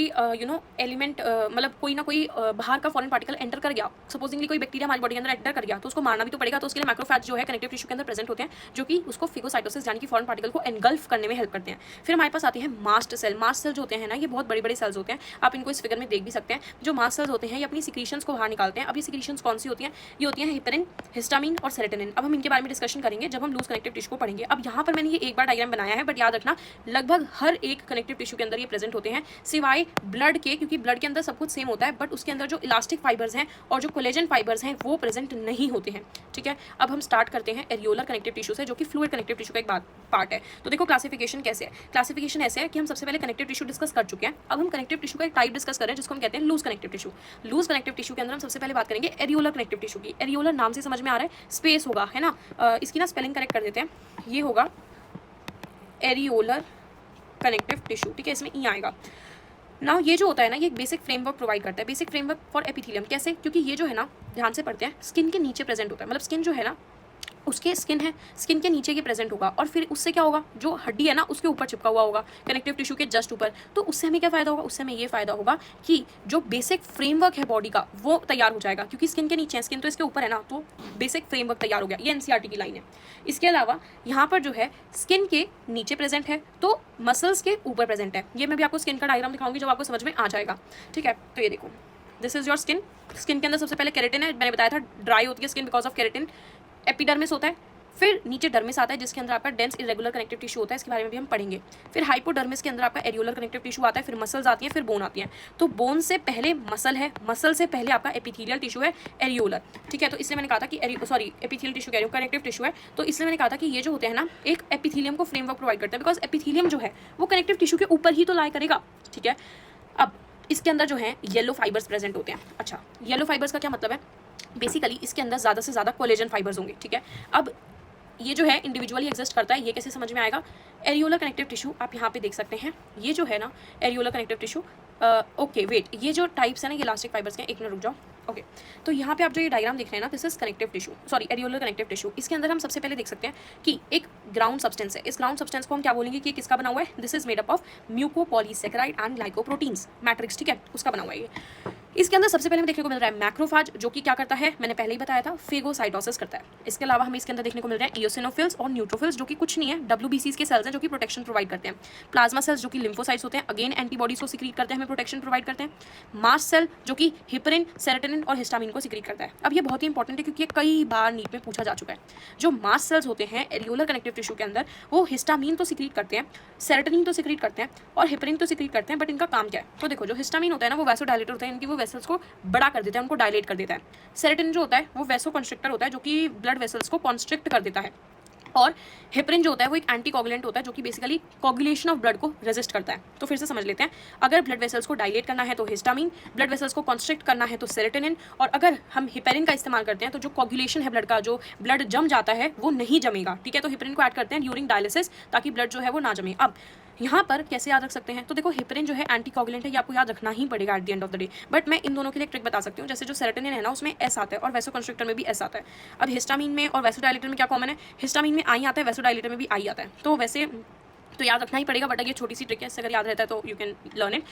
[SPEAKER 1] एलिमेंट मतलब कोई ना कोई बाहर का फॉरेन पार्टिकल एंटर कर गया, सपोजिंगली कोई बैक्टीरिया हमारी बॉडी के अंदर एंटर कर गया तो उसको मारना भी तो पड़ेगा। तो उसके लिए मैक्रोफाज जो है कनेक्टिव टिश्यू के अंदर प्रेजेंट होते हैं जो कि उसको फेगोसाइटोसिस यानी कि फॉरेन पार्टिकल को एनगल्फ करने में हेल्प करते हैं। फिर हमारे पास आते हैं मास्ट सेल। मास्ट सेल जो होते हैं ना ये बहुत बड़े बड़े सेल्स होते हैं, आप इनको इस फिगर में देख भी सकते हैं। जो मास्ट सेल्स होते हैं ये अपनी सिक्रीशंस को बाहर निकालते हैं। अब ये सिक्रीशंस कौन सी होती हैं? ये होती हैं हिपेरिन, हिस्टामिन और सेरोटोनिन। अब हम इनके बारे में डिस्कशन करेंगे जब हम लूज कनेक्टिव टिश्यू को पढ़ेंगे। अब यहाँ पर मैंने ये एक बार डायग्राम बनाया है बट याद रखना लगभग हर एक कनेक्टिव टिश्यू के अंदर ये प्रेजेंट होते हैं सिवाय ब्लड के, क्योंकि ब्लड के अंदर सब कुछ सेम होता है बट उसके अंदर जो इलास्टिक फाइबर्स हैं और जो कोलेजन फाइबर्स हैं वो प्रेजेंट नहीं होते हैं, ठीक है। अब हम स्टार्ट करते हैं एरियोलर कनेक्टिव टिश्यू से जो कि फ्लूइड कनेक्टिव टिश्यू का एक पार्ट है। तो देखो क्लासिफिकेशन कैसे है। क्लासिफिकेशन ऐसे है कि हम सबसे पहले कनेक्टिव टिश्यू डिस्कस कर चुके हैं। अब हम कनेक्टिव टिश्यू का एक टाइप डिस्कस कर रहे हैं जिसको हम कहते हैं loose connective tissue. Loose connective tissue के अंदर हम सबसे पहले बात करेंगे एरियोलर कनेक्टिव टिश्यू की। एरियोलर नाम से समझ में आ रहा है स्पेस होगा, है ना। इसकी ना स्पेलिंग करेक्ट कर देते हैं, ये होगा एरियोलर कनेक्टिव टिश्यू, ठीक है, इसमें ई आएगा ना। ये जो होता है ना ये एक बेसिक फ्रेमवर्क प्रोवाइड करता है, बेसिक फ्रेमवर्क फॉर एपिथेलियम। कैसे? क्योंकि ये जो है ना ध्यान से पढ़ते हैं स्किन के नीचे प्रेजेंट होता है, मतलब स्किन जो है ना उसके स्किन है, स्किन के नीचे ये प्रेजेंट होगा और फिर उससे क्या होगा, जो हड्डी है ना उसके ऊपर चिपका हुआ होगा कनेक्टिव टिश्यू के जस्ट ऊपर। तो उससे हमें क्या फायदा होगा? उससे हमें ये फायदा होगा कि जो बेसिक फ्रेमवर्क है बॉडी का वो तैयार हो जाएगा, क्योंकि स्किन के नीचे है, स्किन तो इसके ऊपर है ना, तो बेसिक फ्रेमवर्क तैयार हो गया। ये एनसीईआरटी की लाइन है। इसके अलावा यहाँ पर जो है स्किन के नीचे प्रेजेंट है तो मसल्स के ऊपर प्रेजेंट है। ये मैं भी आपको स्किन का डायग्राम दिखाऊंगी जब आपको समझ में आ जाएगा, ठीक है। तो ये देखो this is your skin. Skin के अंदर सबसे पहले केराटिन है, मैंने बताया था ड्राई होती है skin because of keratin. Epidermis होता है, फिर नीचे डर्मिस आता है जिसके अंदर आपका डेंस इरेगुलर कनेक्टिव टिश्यू होता है, इसके बारे में भी हम पढ़ेंगे। फिर हाइपोडर्मिस के अंदर आपका एरियोलर कनेक्टिव टिश्यू आता है, फिर मसल्स आती हैं, फिर बोन आती हैं। तो बोन से पहले मसल है, मसल से पहले आपका एपिथेलियल टिश्यू है एरियोलर, ठीक है। तो इसलिए मैंने कहा था कि एपिथेलियल टिश्यू कह रही हूँ, कनेक्टिव टिश्यू है। तो इसलिए मैंने कहा था कि ये जो होते हैं ना एक एपिथेलियम को फ्रेमवर्क प्रोवाइड करते हैं, बिकॉज एपिथेलियम जो है वो कनेक्टिव टिश्यू के ऊपर ही तो लाई करेगा, ठीक है। अब इसके अंदर जो है येलो फाइबर्स प्रेजेंट होते हैं। अच्छा, येलो फाइबर्स का क्या मतलब है? बेसिकली इसके अंदर ज़्यादा से ज़्यादा कोलेजन फाइबर्स होंगे, ठीक है। अब ये जो है इंडिविजुअली एग्जिस्ट करता है, ये कैसे समझ में आएगा? एरियोलर कनेक्टिव टिश्यू आप यहाँ पे देख सकते हैं, ये जो है ना areolar connective tissue. Okay wait, ये जो टाइप्स है ना ये इलास्टिक फाइबर्स के हैं, एक मिनट रुक जाओ। ओके तो यहाँ पे आप जो ये डायग्राम देख रहे हैं ना this is connective tissue, sorry areolar connective tissue. इसके अंदर हम सबसे पहले देख सकते हैं कि एक ग्राउंड सब्सटेंस है। इस ग्राउंड सब्सटेंस को हम क्या बोलेंगे कि किसका बना हुआ है? This is made up of mucopolysaccharide and glycoproteins, matrix, ठीक है, उसका बना हुआ है ये। इसके अंदर सबसे पहले हमें देखने को मिल रहा है मैक्रोफाज जो कि क्या करता है, मैंने पहले ही बताया था, फेगोसाइटोसिस करता है। इसके अलावा हमें इसके अंदर देखने को मिल रहे हैं इयोसिनोफिल्स और न्यूट्रोफिल्स जो कि कुछ नहीं है, WBCs के सेल्स हैं जो कि प्रोटेक्शन प्रोवाइड करते हैं। प्लाज्मा सेल्स जो कि लिम्फोसाइट्स होते हैं, अगेन एंटीबॉडीज को सिक्रीट करते हैं, हमें प्रोटेक्शन प्रोवाइड करते हैं। मास्ट सेल जो कि हिपरिन, सेरोटोनिन और हिस्टामिन को सिक्रीट करता है। अब ये बहुत ही इंपॉर्टेंट है क्योंकि ये कई बार नीट में पूछा जा चुका है। जो मास्ट सेल्स होते हैं एरियोलर कनेक्टिव टिश्यू के अंदर वो हिस्टामिन तो सिक्रीट करते हैं, सेरोटोनिन तो सिक्रीट करते हैं और हिपरिन तो सिक्रीट करते हैं, बट इनका काम क्या है? तो देखो जो हिस्टामिन होता है ना वो वैसोडायलेटर होता है, इनकी वो वेसल्स को बड़ा कर देता है, उनको डायलेट कर देता है। सेरोटोनिन जो होता है वो वैसो कंस्ट्रिक्टर होता है जो कि ब्लड वेसल्स को कॉन्स्ट्रिक्ट कर देता है। और हिपरिन जो होता है वो एक एंटीकोगुलेंट होता है जो कि बेसिकली कोगुलेशन ऑफ ब्लड को रेजिस्ट करता है। तो फिर से समझ लेते हैं, अगर ब्लड वेसल्स को डायलेट करना है तो हिस्टामिन, ब्लड वेसल्स को कॉन्स्ट्रिक्ट करना है तो सेरोटोनिन, और अगर हम हिपरिन का इस्तेमाल करते हैं तो जो कोगुलेशन है ब्लड का, जो ब्लड जम जाता है वो नहीं जमेगा, ठीक है। तो हिपरिन को ऐड करते हैं ड्यूरिंग डायलिसिस ताकि ब्लड जो है वो ना जमे। अब यहाँ पर कैसे याद रख सकते हैं? तो देखो हिपरिन जो है एंटीकोगुलेंट है, ये आपको याद रखना ही पड़ेगा at the end of the day. But मैं इन दोनों के लिए एक ट्रिक बता सकती हूँ, जैसे जो सेरोटोनिन है ना उसमें एस आता है और वैसोकंस्ट्रिक्टर में भी एस आता है। अब हिस्टामिन में और वैसोडायलेटर में क्या कॉमन है? हिस्टामिन में आई आता है, वैसोडायलेटर में भी आई आता है। तो वैसे तो याद रखना ही पड़ेगा, बट ये छोटी सी ट्रिक है, इससे अगर याद रहता है तो you can learn it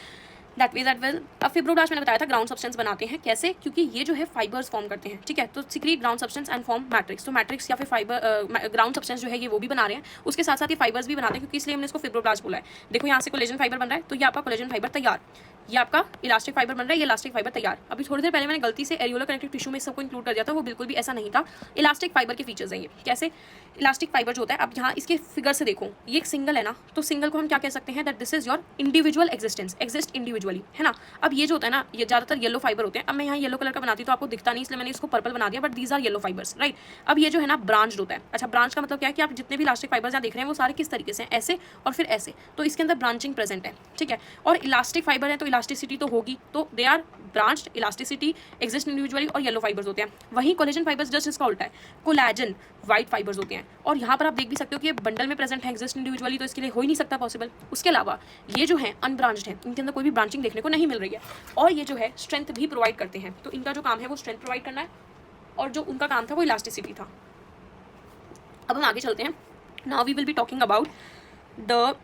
[SPEAKER 1] that way that well. अब फिब्रोब्लास्ट मैंने बताया था ग्राउंड सब्सटेंस बनाते हैं, कैसे? क्योंकि ये जो है फाइबर्स फॉर्म करते हैं, ठीक है। तो secrete ground substance and form matrix. तो मैट्रिक्स या फिर फाइबर ग्राउंड सब्सटेंस जो है ये वो भी बना रहे हैं, उसके साथ साथ ये फाइबर्स भी बनाते हैं, क्योंकि इसलिए हमने इसको फिब्रोब्लास्ट बोला है। देखो यहाँ से कोलेजन फाइबर बन रहा है तो ये आपका कोलेजन फाइबर तैयार। ये आपका इलास्टिक फाइबर बन रहा है, ये इलास्टिक फाइबर तैयार। अभी थोड़ी देर पहले मैंने गलती से एरियोलर कनेक्टिव टिश्यू में सबको इंक्लूड कर दिया था, वो बिल्कुल भी ऐसा नहीं था। इलास्टिक फाइबर के फीचर्स हैं ये। कैसे इलास्टिक फाइबर जो होता है, अब यहाँ इसके फिगर से देखो, ये एक सिंगल है ना, तो सिंगल को हम क्या कह सकते हैं, that this is your individual existence, exist individually, है ना। अब ये जो होता है ना, ये ज़्यादातर येलो फाइबर होते हैं। अब मैं यहाँ येलो कलर का बनाती तो आपको दिखता नहीं, इसलिए मैंने इसको पर्पल बना दिया, but these are yellow fibres, right. अब ये जो है ना ब्रांच होता है। अच्छा, ब्रांच का मतलब क्या है कि आप जितने भी इलास्टिक फाइबर्स यहाँ देख रहे हैं वो सारे किस तरीके से, ऐसे और फिर ऐसे, तो इसके अंदर ब्रांचिंग प्रेजेंट है, ठीक है। और इलास्टिक फाइबर है तो इलास्टिसिटी तो होगी, तो they are branched, elasticity, exist individually और येलो फाइबर्स होते हैं। वहीं कोलेजन फाइबर्स जस्ट इसका उल्टा है, कोलेजन व्हाइट फाइबर्स होते हैं। और यहाँ पर आप देख भी सकते हो कि ये बंडल में प्रेजेंट है एग्जिस्ट इंडिविजुअली, तो इसके लिए हो ही नहीं सकता पॉसिबल। उसके अलावा ये जो है अनब्रांच्ड है, इनके अंदर कोई भी ब्रांचिंग देखने को नहीं मिल रही है। और ये जो है स्ट्रेंथ भी प्रोवाइड करते हैं, तो इनका जो काम है वो स्ट्रेंथ प्रोवाइड करना है, और जो उनका काम था वो इलास्टिसिटी था। अब हम आगे चलते हैं। Now we will be talking about the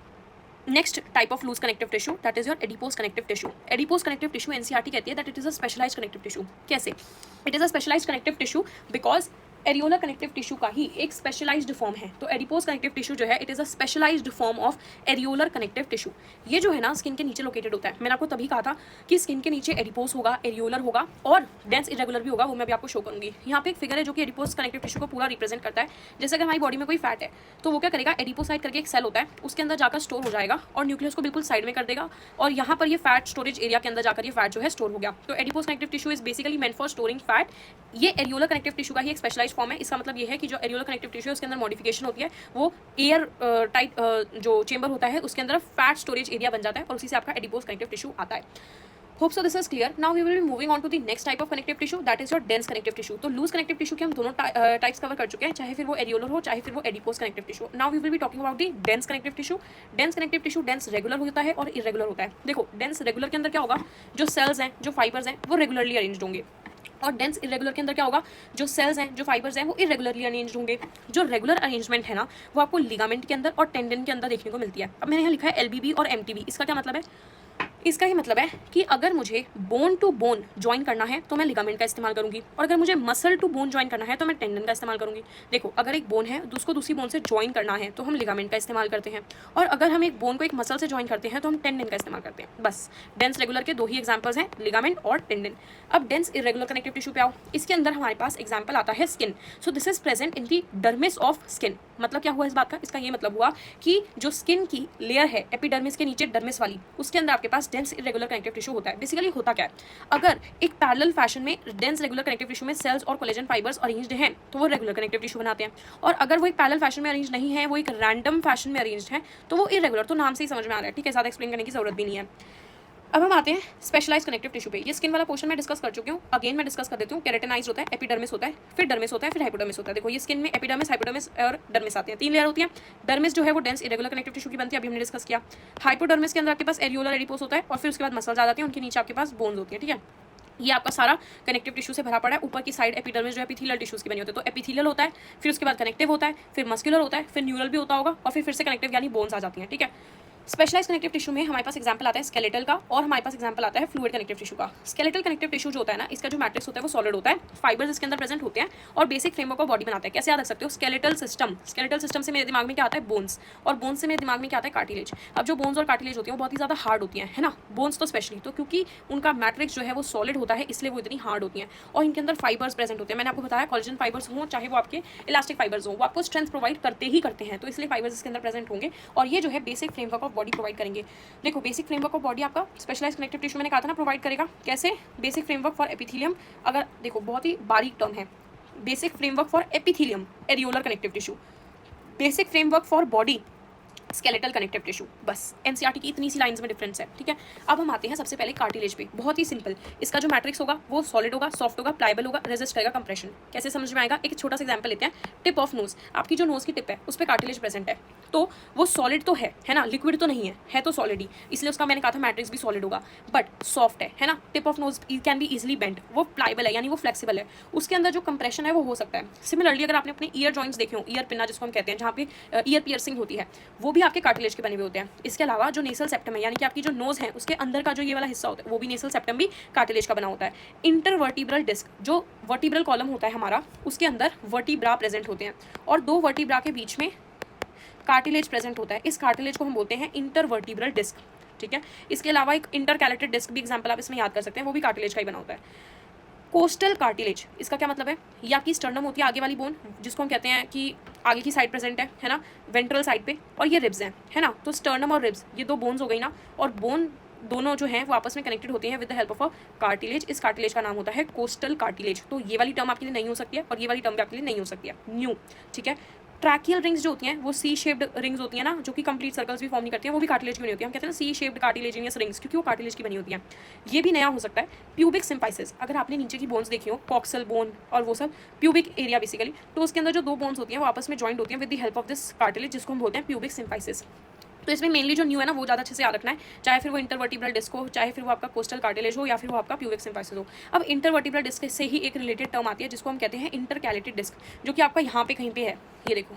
[SPEAKER 1] next type of loose connective tissue, that is your adipose connective tissue. Adipose connective tissue NCERT कहती है that it is a specialised connective tissue. कैसे it is a specialised connective tissue, because areolar connective tissue का ही एक specialised form है। तो adipose connective tissue जो है it is a specialised form of areolar connective tissue. ये जो है ना स्किन के नीचे लोकेटेड होता है। मैंने आपको तभी कहा था कि स्किन के नीचे एडिपोज होगा, एरियोलर होगा और डेंस इरेगुलर भी होगा, वो मैं भी आपको शो करूंगी। यहाँ पे एक फिगर है जो कि एडिपोज कनेक्टिव टिश्यू को पूरा रिप्रेजेंट करता है। जैसे अगर हमारी बॉडी में कोई फैट है तो वो क्या करेगा, एडिपोसाइट करके एक सेल होता है, उसके अंदर जाकर स्टोर हो जाएगा और न्यूक्लियस को बिल्कुल साइड में कर देगा, और यहाँ पर ये फैट स्टोरेज एरिया के अंदर जाकर ये फैट जो है स्टोर हो गया। तो adipose connective tissue is basically meant for storing fat. ये एरियोलर कनेक्टिव टिश्यू का ही एक स्पेशलाइज्ड फॉर्म है। इसका मतलब ये है कि जो एरियोलर कनेक्टिव टिश्यू है उसके अंदर मॉडिफिकेशन होती है, वो एयर टाइट जो चेंबर होता है उसके अंदर फैट स्टोरेज एरिया बन जाता है, और उसी से आपका एडिपोज कनेक्टिव टिश्यू आता है। Hope so this is clear. Now we will be moving on to the next type of connective tissue, that is your dense connective tissue. तो लूज कनेक्टिव टिश्यू के हम दोनों टाइप्स कवर कर चुके हैं, चाहे फिर वो एरियोलर हो चाहे फिर वो adipose connective tissue. Now we will be talking about the dense connective tissue. Dense connective tissue dense regular होता है और इरेगुलर होता है। देखो डेंस रेगुलर के अंदर क्या होगा, जो सेल्स हैं जो फाइबर्स हैं वो रेगुलरली अरेंज्ड होंगे, और डेंस इरेगुलर के अंदर क्या होगा, जो सेल्स हैं जो फाइबर्स हैं वो इरेगुलरली अरेंज्ड होंगे। जो रेगुलर अरेंजमेंट है ना वो आपको लिगामेंट के अंदर और टेंडन के अंदर देखने को मिलती है। अब मैंने यहाँ लिखा है एलबीबी और एमटीबी। इसका क्या मतलब है, इसका ही मतलब है कि अगर मुझे बोन टू बोन ज्वाइन करना है तो मैं लिगामेंट का इस्तेमाल करूंगी, और अगर मुझे मसल टू बोन ज्वाइन करना है तो मैं टेंडन का इस्तेमाल करूंगी। देखो अगर एक बोन है उसको दूसरी बोन से ज्वाइन करना है तो हम लिगामेंट का इस्तेमाल करते हैं, और अगर हम एक बोन को एक मसल से ज्वाइन करते हैं तो हम टेंडन का इस्तेमाल करते हैं। बस डेंस रेगुलर के दो ही एग्जाम्पल्स हैं, लिगामेंट और टेंडन। अब डेंस इरेगुलर कनेक्टिव टिश्यू पे आओ। इसके अंदर हमारे पास एग्जाम्पल आता है skin. So this is present in the dermis of skin. मतलब क्या हुआ इस बात का, इसका ये मतलब हुआ कि जो स्किन की लेयर है एपिडर्मिस के नीचे डर्मिस वाली, उसके अंदर आपके पास डेंस इरेगुलर कनेक्टिव टिश्यू होता है। बेसिकली होता क्या है, अगर एक पैरेलल फैशन में डेंस रेगुलर कनेक्टिव टिश्यू में सेल्स और कोलेजन फाइबर्स अरेंज्ड हैं तो वो रेगुलर कनेक्टिव टिश्यू बनाते हैं, और अगर वो एक पैरेलल फैशन में अरेंज नहीं है, वो एक रैंडम फैशन में अरेंज्ड है तो वो इरेगुलर। तो नाम से ही समझ में आ रहा है, ठीक है, ज़्यादा एक्सप्लेन करने की जरूरत भी नहीं है। अब हम आते हैं स्पेशलाइज कनेक्टिव टिश्यू पे। ये स्किन वाला पोर्शन मैं डिस्कस कर चुकी हूँ, अगेन मैं डिस्कस कर देती हूँ। केराटिनाइज्ड होता है, एपिडर्मिस होता है, फिर डर्मिस होता है, फिर हाइपोडर्मिस होता है। देखो ये स्किन में एपिडर्मिस, हाइपोडर्मिस और डर्मिस आते हैं, तीन लेयर होती है। डर्मिस जो है वो डेंस इरेगुलर कनेक्टिव टिश्यू की बनती है, अभी हमने डिस्कस किया। हाइपोडर्मिस के अंदर आपके पास एरियोलर एडिपोस होता है, और फिर उसके बाद मसल्स आ जाते हैं, उनके नीचे आपके पास बोन्स होती है, ठीक है। ये आपका सारा कनेक्टिव टिश्यू से भरा पड़ा है। ऊपर की साइड एपिडर्मिस जो है एपिथेलियल टिश्यूज की बनी होती है। तो एपिथेलियल होता है, फिर उसके बाद कनेक्टिव होता है, फिर मस्कुलर होता है, फिर न्यूरल भी होता होगा, और फिर से कनेक्टिव यानी बोन्स आ जाती हैं, ठीक है। स्पेशलाइज कनेक्टिव टिश्यू में हमारे पास एग्जांपल आता है स्केलेटल का, और हमारे पास एग्जांपल आता है फ्लूइड कनेक्टिव टिश्यू का। स्केलेटल कनेक्टिव टिश्यू जो होता है ना, इसका जो मैट्रिक्स होता है वो सॉलिड होता है, फाइबर्स इसके अंदर प्रेजेंट होते हैं, और बेसिक फ्रेमवर्क ऑफ बॉडी बनाते हैं। कैसे याद रख सकते हो, स्केलेटल सिस्टम। स्केलेटल सिस्टम से मेरे दिमाग में क्या आता है, बोन्स, और बोन्स से मेरे दिमाग में क्या आता है, कार्टिलेज। अब जो बोन्स और कार्टिलेज होती है वो बहुत ही ज़्यादा हार्ड होती हैं, है ना, बोन्स तो स्पेशली, तो क्योंकि उनका मैट्रिक्स जो है वो सॉलिड होता है इसलिए वो इतनी हार्ड होती हैं, और इनके अंदर फाइबर्स प्रेजेंट होते हैं। मैंने आपको बताया कोलेजन फाइबर्स हों चाहे वो आपके इलास्टिक फाइबर्स हों, वो आपको स्ट्रेंथ प्रोवाइड करते ही करते हैं, तो इसलिए फाइबर्स इसके अंदर प्रेजेंट होंगे, और ये जो है basic framework of body provide करेंगे। देखो बेसिक फ्रेमवर्क ऑफ बॉडी आपका स्पेशलाइज्ड कनेक्टिव टिश्यू मैंने कहा था ना प्रोवाइड करेगा। कैसे, बेसिक फ्रेमवर्क फॉर एपिथेलियम, अगर देखो बहुत ही बारीक टर्म है, basic framework for epithelium areolar connective tissue, basic framework for body skeletal connective tissue. बस एनसीईआरटी की इतनी सी लाइंस में डिफरेंस है, ठीक है। अब हम आते हैं सबसे पहले कार्टिलेज पे। बहुत ही सिंपल, इसका जो मैट्रिक्स होगा वो सॉलिड होगा, सॉफ्ट होगा, प्लाइबल होगा, रेजिस्ट करेगा कंप्रेशन। कैसे समझ में आएगा, एक छोटा सा एग्जांपल लेते हैं। टिप ऑफ नोज, आपकी जो नोज की टिप है उस पर कार्टिलेज प्रेजेंट है, तो वो सॉलिड तो है ना, लिक्विड तो नहीं है तो सॉलिड ही, इसलिए उसका मैंने कहा था मैट्रिक्स भी सॉलिड होगा, बट सॉफ्ट है ना। Tip of knows can be easily bend, वो प्लाइबल है यानी वो फ्लेक्सिबल है, उसके अंदर जो कंप्रेशन है वो हो सकता है। सिमिलरली अगर आपने अपने ईयर जॉइंट्स देखे हो, ईयर पिन्ना जिसको हम कहते हैं, जहाँ पे ईयर पियर्सिंग होती है, वो भी आपके कार्टिलेज के बने हुए होते हैं। इसके अलावा जो नेसल सेप्टम है यानी कि आपकी जो नोज है उसके अंदर का जो ये वाला हिस्सा होता है वो भी नेसल सेप्टम भी कार्टिलेज का बना होता है। इंटरवर्टिब्रल डिस्क, जो वर्टिब्रल कॉलम होता है हमारा, उसके अंदर वर्टिब्रा प्रेजेंट होते हैं, और दो वर्टिब्रा के बीच में कार्टिलेज प्रेजेंट होता है। इस कार्टिलेज को हम बोलते हैं इंटरवर्टिब्रल डिस्क, ठीक है। इसके अलावा एक इंटरकैलेटेड डिस्क भी एग्जाम्पल आप इसमें याद कर सकते हैं, वो भी कार्टिलेज का ही बना होता है। कोस्टल कार्टिलेज, इसका क्या मतलब है, ये आपकी स्टर्नम होती है आगे वाली बोन, जिसको हम कहते हैं कि आगे की साइड प्रेजेंट है ना, वेंट्रल साइड पे, और ये रिब्स हैं, है ना। तो स्टर्नम और रिब्स ये दो बोन्स हो गई ना, और बोन दोनों जो हैं वो आपस में कनेक्टेड होते हैं with the help of a cartilage. इस कार्टिलेज का नाम होता है कोस्टल कार्टिलेज। तो ये वाली टर्म आपके लिए नहीं हो सकती है और ये वाली टर्म भी आपके लिए नहीं हो सकती है, न्यू, ठीक है। ट्रैकियल रिंग्स जो होती हैं वो सी शेप्ड रिंग्स होती हैं ना, जो कि कंप्लीट सर्कल्स भी फॉर्म नहीं करती हैं, वो भी कार्टिलेज की बनी होती है। हम कहते हैं सी शेप्ड कार्टिलेजिनियस रिंग्स, क्योंकि वो कार्टिलेज की बनी होती हैं। ये भी नया हो सकता है। प्यूबिक सिम्फाइसिस, अगर आपने नीचे की बोन्स देखी हो, कॉक्सल बोन और वो सब, प्यूबिक एरिया बेसिकली, तो उसके अंदर जो दो बोन्स होती हैं वो आपस में जॉइंट होती हैं with the help of this cartilage, जिसको हम बोलते हैं प्यूबिक सिम्फाइसिस। तो इसमें मेनली जो न्यू है ना वो ज़्यादा अच्छे से याद रखना है, चाहे फिर वो इंटरवर्टिब्रल डिस्क हो, चाहे फिर वो आपका कोस्टल कार्टिलेज हो, या फिर वो आपका प्यूबिक सिम्फाइसिस हो। अब इंटरवर्टिब्रल डिस्क से ही एक रिलेटेड टर्म आती है जिसको हम कहते हैं इंटरकैलेटेड डिस्क, जो कि आपका यहाँ पे कहीं पे है, ये देखो।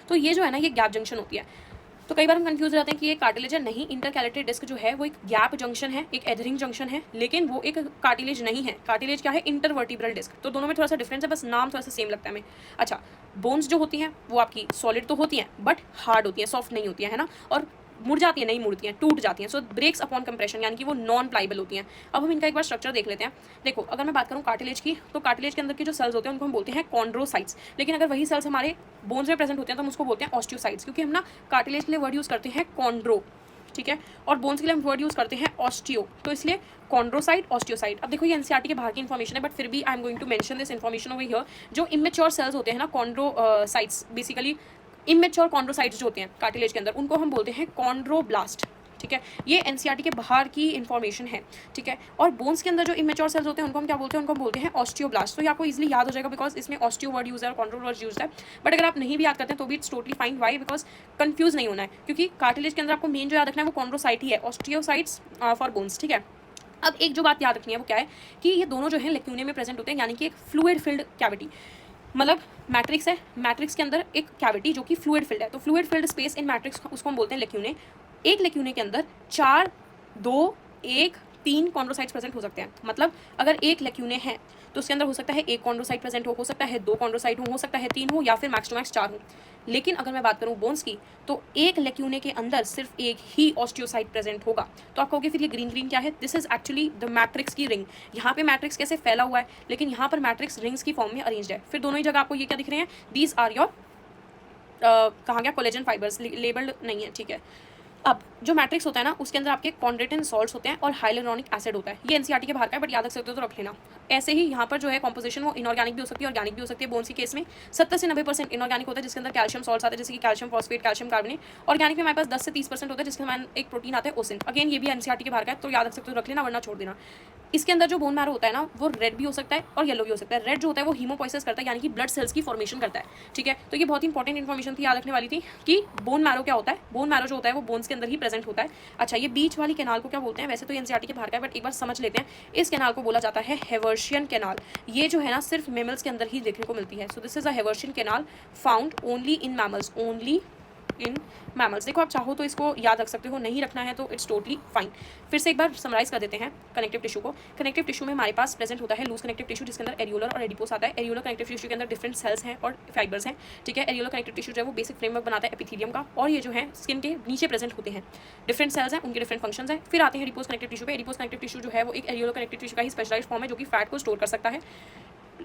[SPEAKER 1] तो ये जो है ना ये गैप जंक्शन होती है। तो कई बार हम कंफ्यूज हो जाते हैं कि ये कार्टिलेज है, नहीं, इंटरकैलेटेड डिस्क जो है वो एक गैप जंक्शन है, एक एडहरिंग जंक्शन है, लेकिन वो एक कार्टिलेज नहीं है। कार्टिलेज क्या है, इंटरवर्टिब्रल डिस्क। तो दोनों में थोड़ा सा डिफरेंस है, बस नाम थोड़ा सा सेम लगता है हमें। अच्छा, बोन्स जो होती हैं वो आपकी सॉलिड तो होती हैं बट हार्ड होती हैं, सॉफ्ट नहीं होती है ना, और मुड़ जाती है, नहीं मुड़ती हैं, टूट जाती हैं। सो ब्रेक्स अपॉन कंप्रेशन, यानी कि वो नॉन प्लाइबल होती हैं। अब हम इनका एक बार स्ट्रक्चर देख लेते हैं। देखो, अगर मैं बात करूँ कार्टिलेज की, तो कार्टिलेज के अंदर के जो सेल्स होते हैं उनको हम बोलते हैं कॉन्ड्रोसाइट्स, लेकिन अगर वही सेल्स हमारे बोन्स में प्रेजेंट होते हैं तो हम उसको बोलते हैं ऑस्टियोसाइट्स, क्योंकि हम ना कार्टिलेज के लिए वर्ड यूज़ करते हैं कॉन्ड्रो, ठीक है, और बोन्स के लिए हम वर्ड यूज़ करते हैं ऑस्टियो, तो इसलिए कॉन्ड्रोसाइट, ऑस्टियोसाइट। अब देखो ये एनसीईआरटी के बाहर की इन्फॉर्मेशन है, बट फिर भी I am going to mention this information over here. जो इमेच्योर सेल्स होते हैं ना, कॉन्ड्रोसाइट्स, बेसिकली इमेच्योर कॉन्ड्रोसाइट्स जो होते हैं कार्टिलेज के अंदर, उनको हम बोलते हैं कॉन्ड्रोब्लास्ट, ठीक है। ये एनसीईआरटी के बाहर की इन्फॉर्मेशन है, ठीक है। और बोन्स के अंदर जो इमेच्योर सेल्स होते हैं उनको हम क्या बोलते हैं, उनको हम बोलते हैं ऑस्टियोब्लास्ट। तो ये आपको इजीली याद हो जाएगा बिकॉज इसमें ऑस्टियो वर्ड यूज है और कॉन्ड्रो वर्ड यूज है। बट अगर आप नहीं भी याद करते हैं तो भी it's totally fine, why, because confuse नहीं होना है, क्योंकि कार्टिलेज के अंदर आपको मेन जो याद रखना है वो कॉन्ड्रोसाइट ही है, ऑस्टियोसाइट्स फॉर बोन्स, ठीक है। अब एक जो बात याद रखनी है वो क्या है कि ये दोनों जो है लेक्यूने में प्रेजेंट होते हैं, यानी कि एक फ्लूइड फिल्ड कैविटी, मतलब मैट्रिक्स है, मैट्रिक्स के अंदर एक कैविटी जो कि फ्लूइड फिल्ड है, तो fluid filled space in matrix उसको हम बोलते हैं लेक्यूने। एक लेक्यूने के अंदर 4, 2, 1, 3 कॉन्ड्रोसाइट्स प्रेजेंट हो सकते हैं। मतलब अगर एक लेक्यूने है तो उसके अंदर हो सकता है एक कॉन्ड्रोसाइट प्रेजेंट हो सकता है 2 कॉन्ड्रोसाइट हो सकता है 3 हो, या फिर मैक्स टू मैक्स 4 हो। लेकिन अगर मैं बात करूँ बोन्स की, तो एक लेक्यूने के अंदर सिर्फ एक ही ऑस्टियोसाइट प्रेजेंट होगा। तो आप कहोगे फिर ये ग्रीन ग्रीन क्या है, this is actually the matrix की रिंग। यहाँ पे मैट्रिक्स कैसे फैला हुआ है, लेकिन यहाँ पर मैट्रिक्स रिंग्स की फॉर्म में अरेंज्ड है। फिर दोनों ही जगह आपको ये क्या दिख रहे हैं, दीज आर योर कहाँ गया, कोलेजन फाइबर्स, लेबल्ड नहीं है, ठीक है। अब जो मैट्रिक्स होता है ना उसके अंदर आपके कॉन्ड्रेटिन सॉल्ट्स होते हैं और हाइलोरॉनिक एसिड होता है। ये एनसीईआरटी के बाहर का है बट याद रख सकते हो तो रख लेना। ऐसे ही यहाँ पर जो है कॉम्पोजिशन वो इनऑर्गेनिक भी हो सकती है, ऑर्गेनिक भी हो सकती है। बोन्स के केस में 70 से 90% इनऑर्गेनिक होता है जिसके अंदर कैल्शियम सॉल्ट्स आते हैं, जैसे कि calcium phosphate, calcium carbonate. Organic में हमारे पास 10 से 30% होता है जिसके हमारे एक प्रोटीन आता है ओसिन। अगेन ये भी एनसीईआरटी के बाहर का है तो याद रख सकते हो, रख लेना वरना छोड़ देना। इसके अंदर जो बोन मैरो होता है ना वो रेड भी हो सकता है और येलो भी हो सकता है। रेड जो होता है वो हीमोपोइसिस करता है, यानी कि ब्लड सेल्स की फॉर्मेशन करता है, ठीक है। तो ये बहुत इंपॉर्टेंट इन्फॉर्मेशन थी, याद रखने वाली थी कि बोन मैरो क्या होता है। बोन मैरो जो होता है वो बोन्स के अंदर ही प्रेजेंट होता है। अच्छा, ये बीच वाली कैनाल को क्या बोलते हैं, वैसे तो एनसीईआरटी के बाहर का है बट एक बार समझ लेते हैं। इस कैनाल को बोला जाता है हेवर्शियन कैनाल। ये जो है ना सिर्फ मैमल्स के अंदर ही देखने को मिलती है। So this is a Haversian canal found only in mammals, only in mammals. देखो आप चाहो तो इसको याद रख सकते हो, नहीं रखना है तो इट्स टोटली फाइन। फिर से एक बार समराइज कर देते हैं कनेक्टिव टिश्यू को। कनेक्टिव टिश्यू में हमारे पास प्रेजेंट होता है लूज कनेक्टिव टिश्यू जिसके अंदर एरियोलर और एडिपोस आता है। एरियोलर कनेक्टिव टिश्यू के अंदर डिफरेंट सेल्स हैं और फाइबर्स हैं, ठीक है। एरियोलर कनेक्टिव टिश्यू जो है वो बेसिक फ्रेमवर्क बनाता है एपिथेलियम का, और ये जो है स्किन के नीचे प्रेजेंट होते हैं। डिफरेंट सेल्स हैं, उनके डिफरेंट फंक्शंस हैं। फिर आते हैं एडिपोस कनेक्टिव टिश्यू पे। एडिपोस कनेक्टिव टिश्यू जो है वो एक एरियोलर कनेक्टिव टिश्यू का ही स्पेशलाइज्ड फॉर्म है जो कि फैट को स्टोर कर सकता है।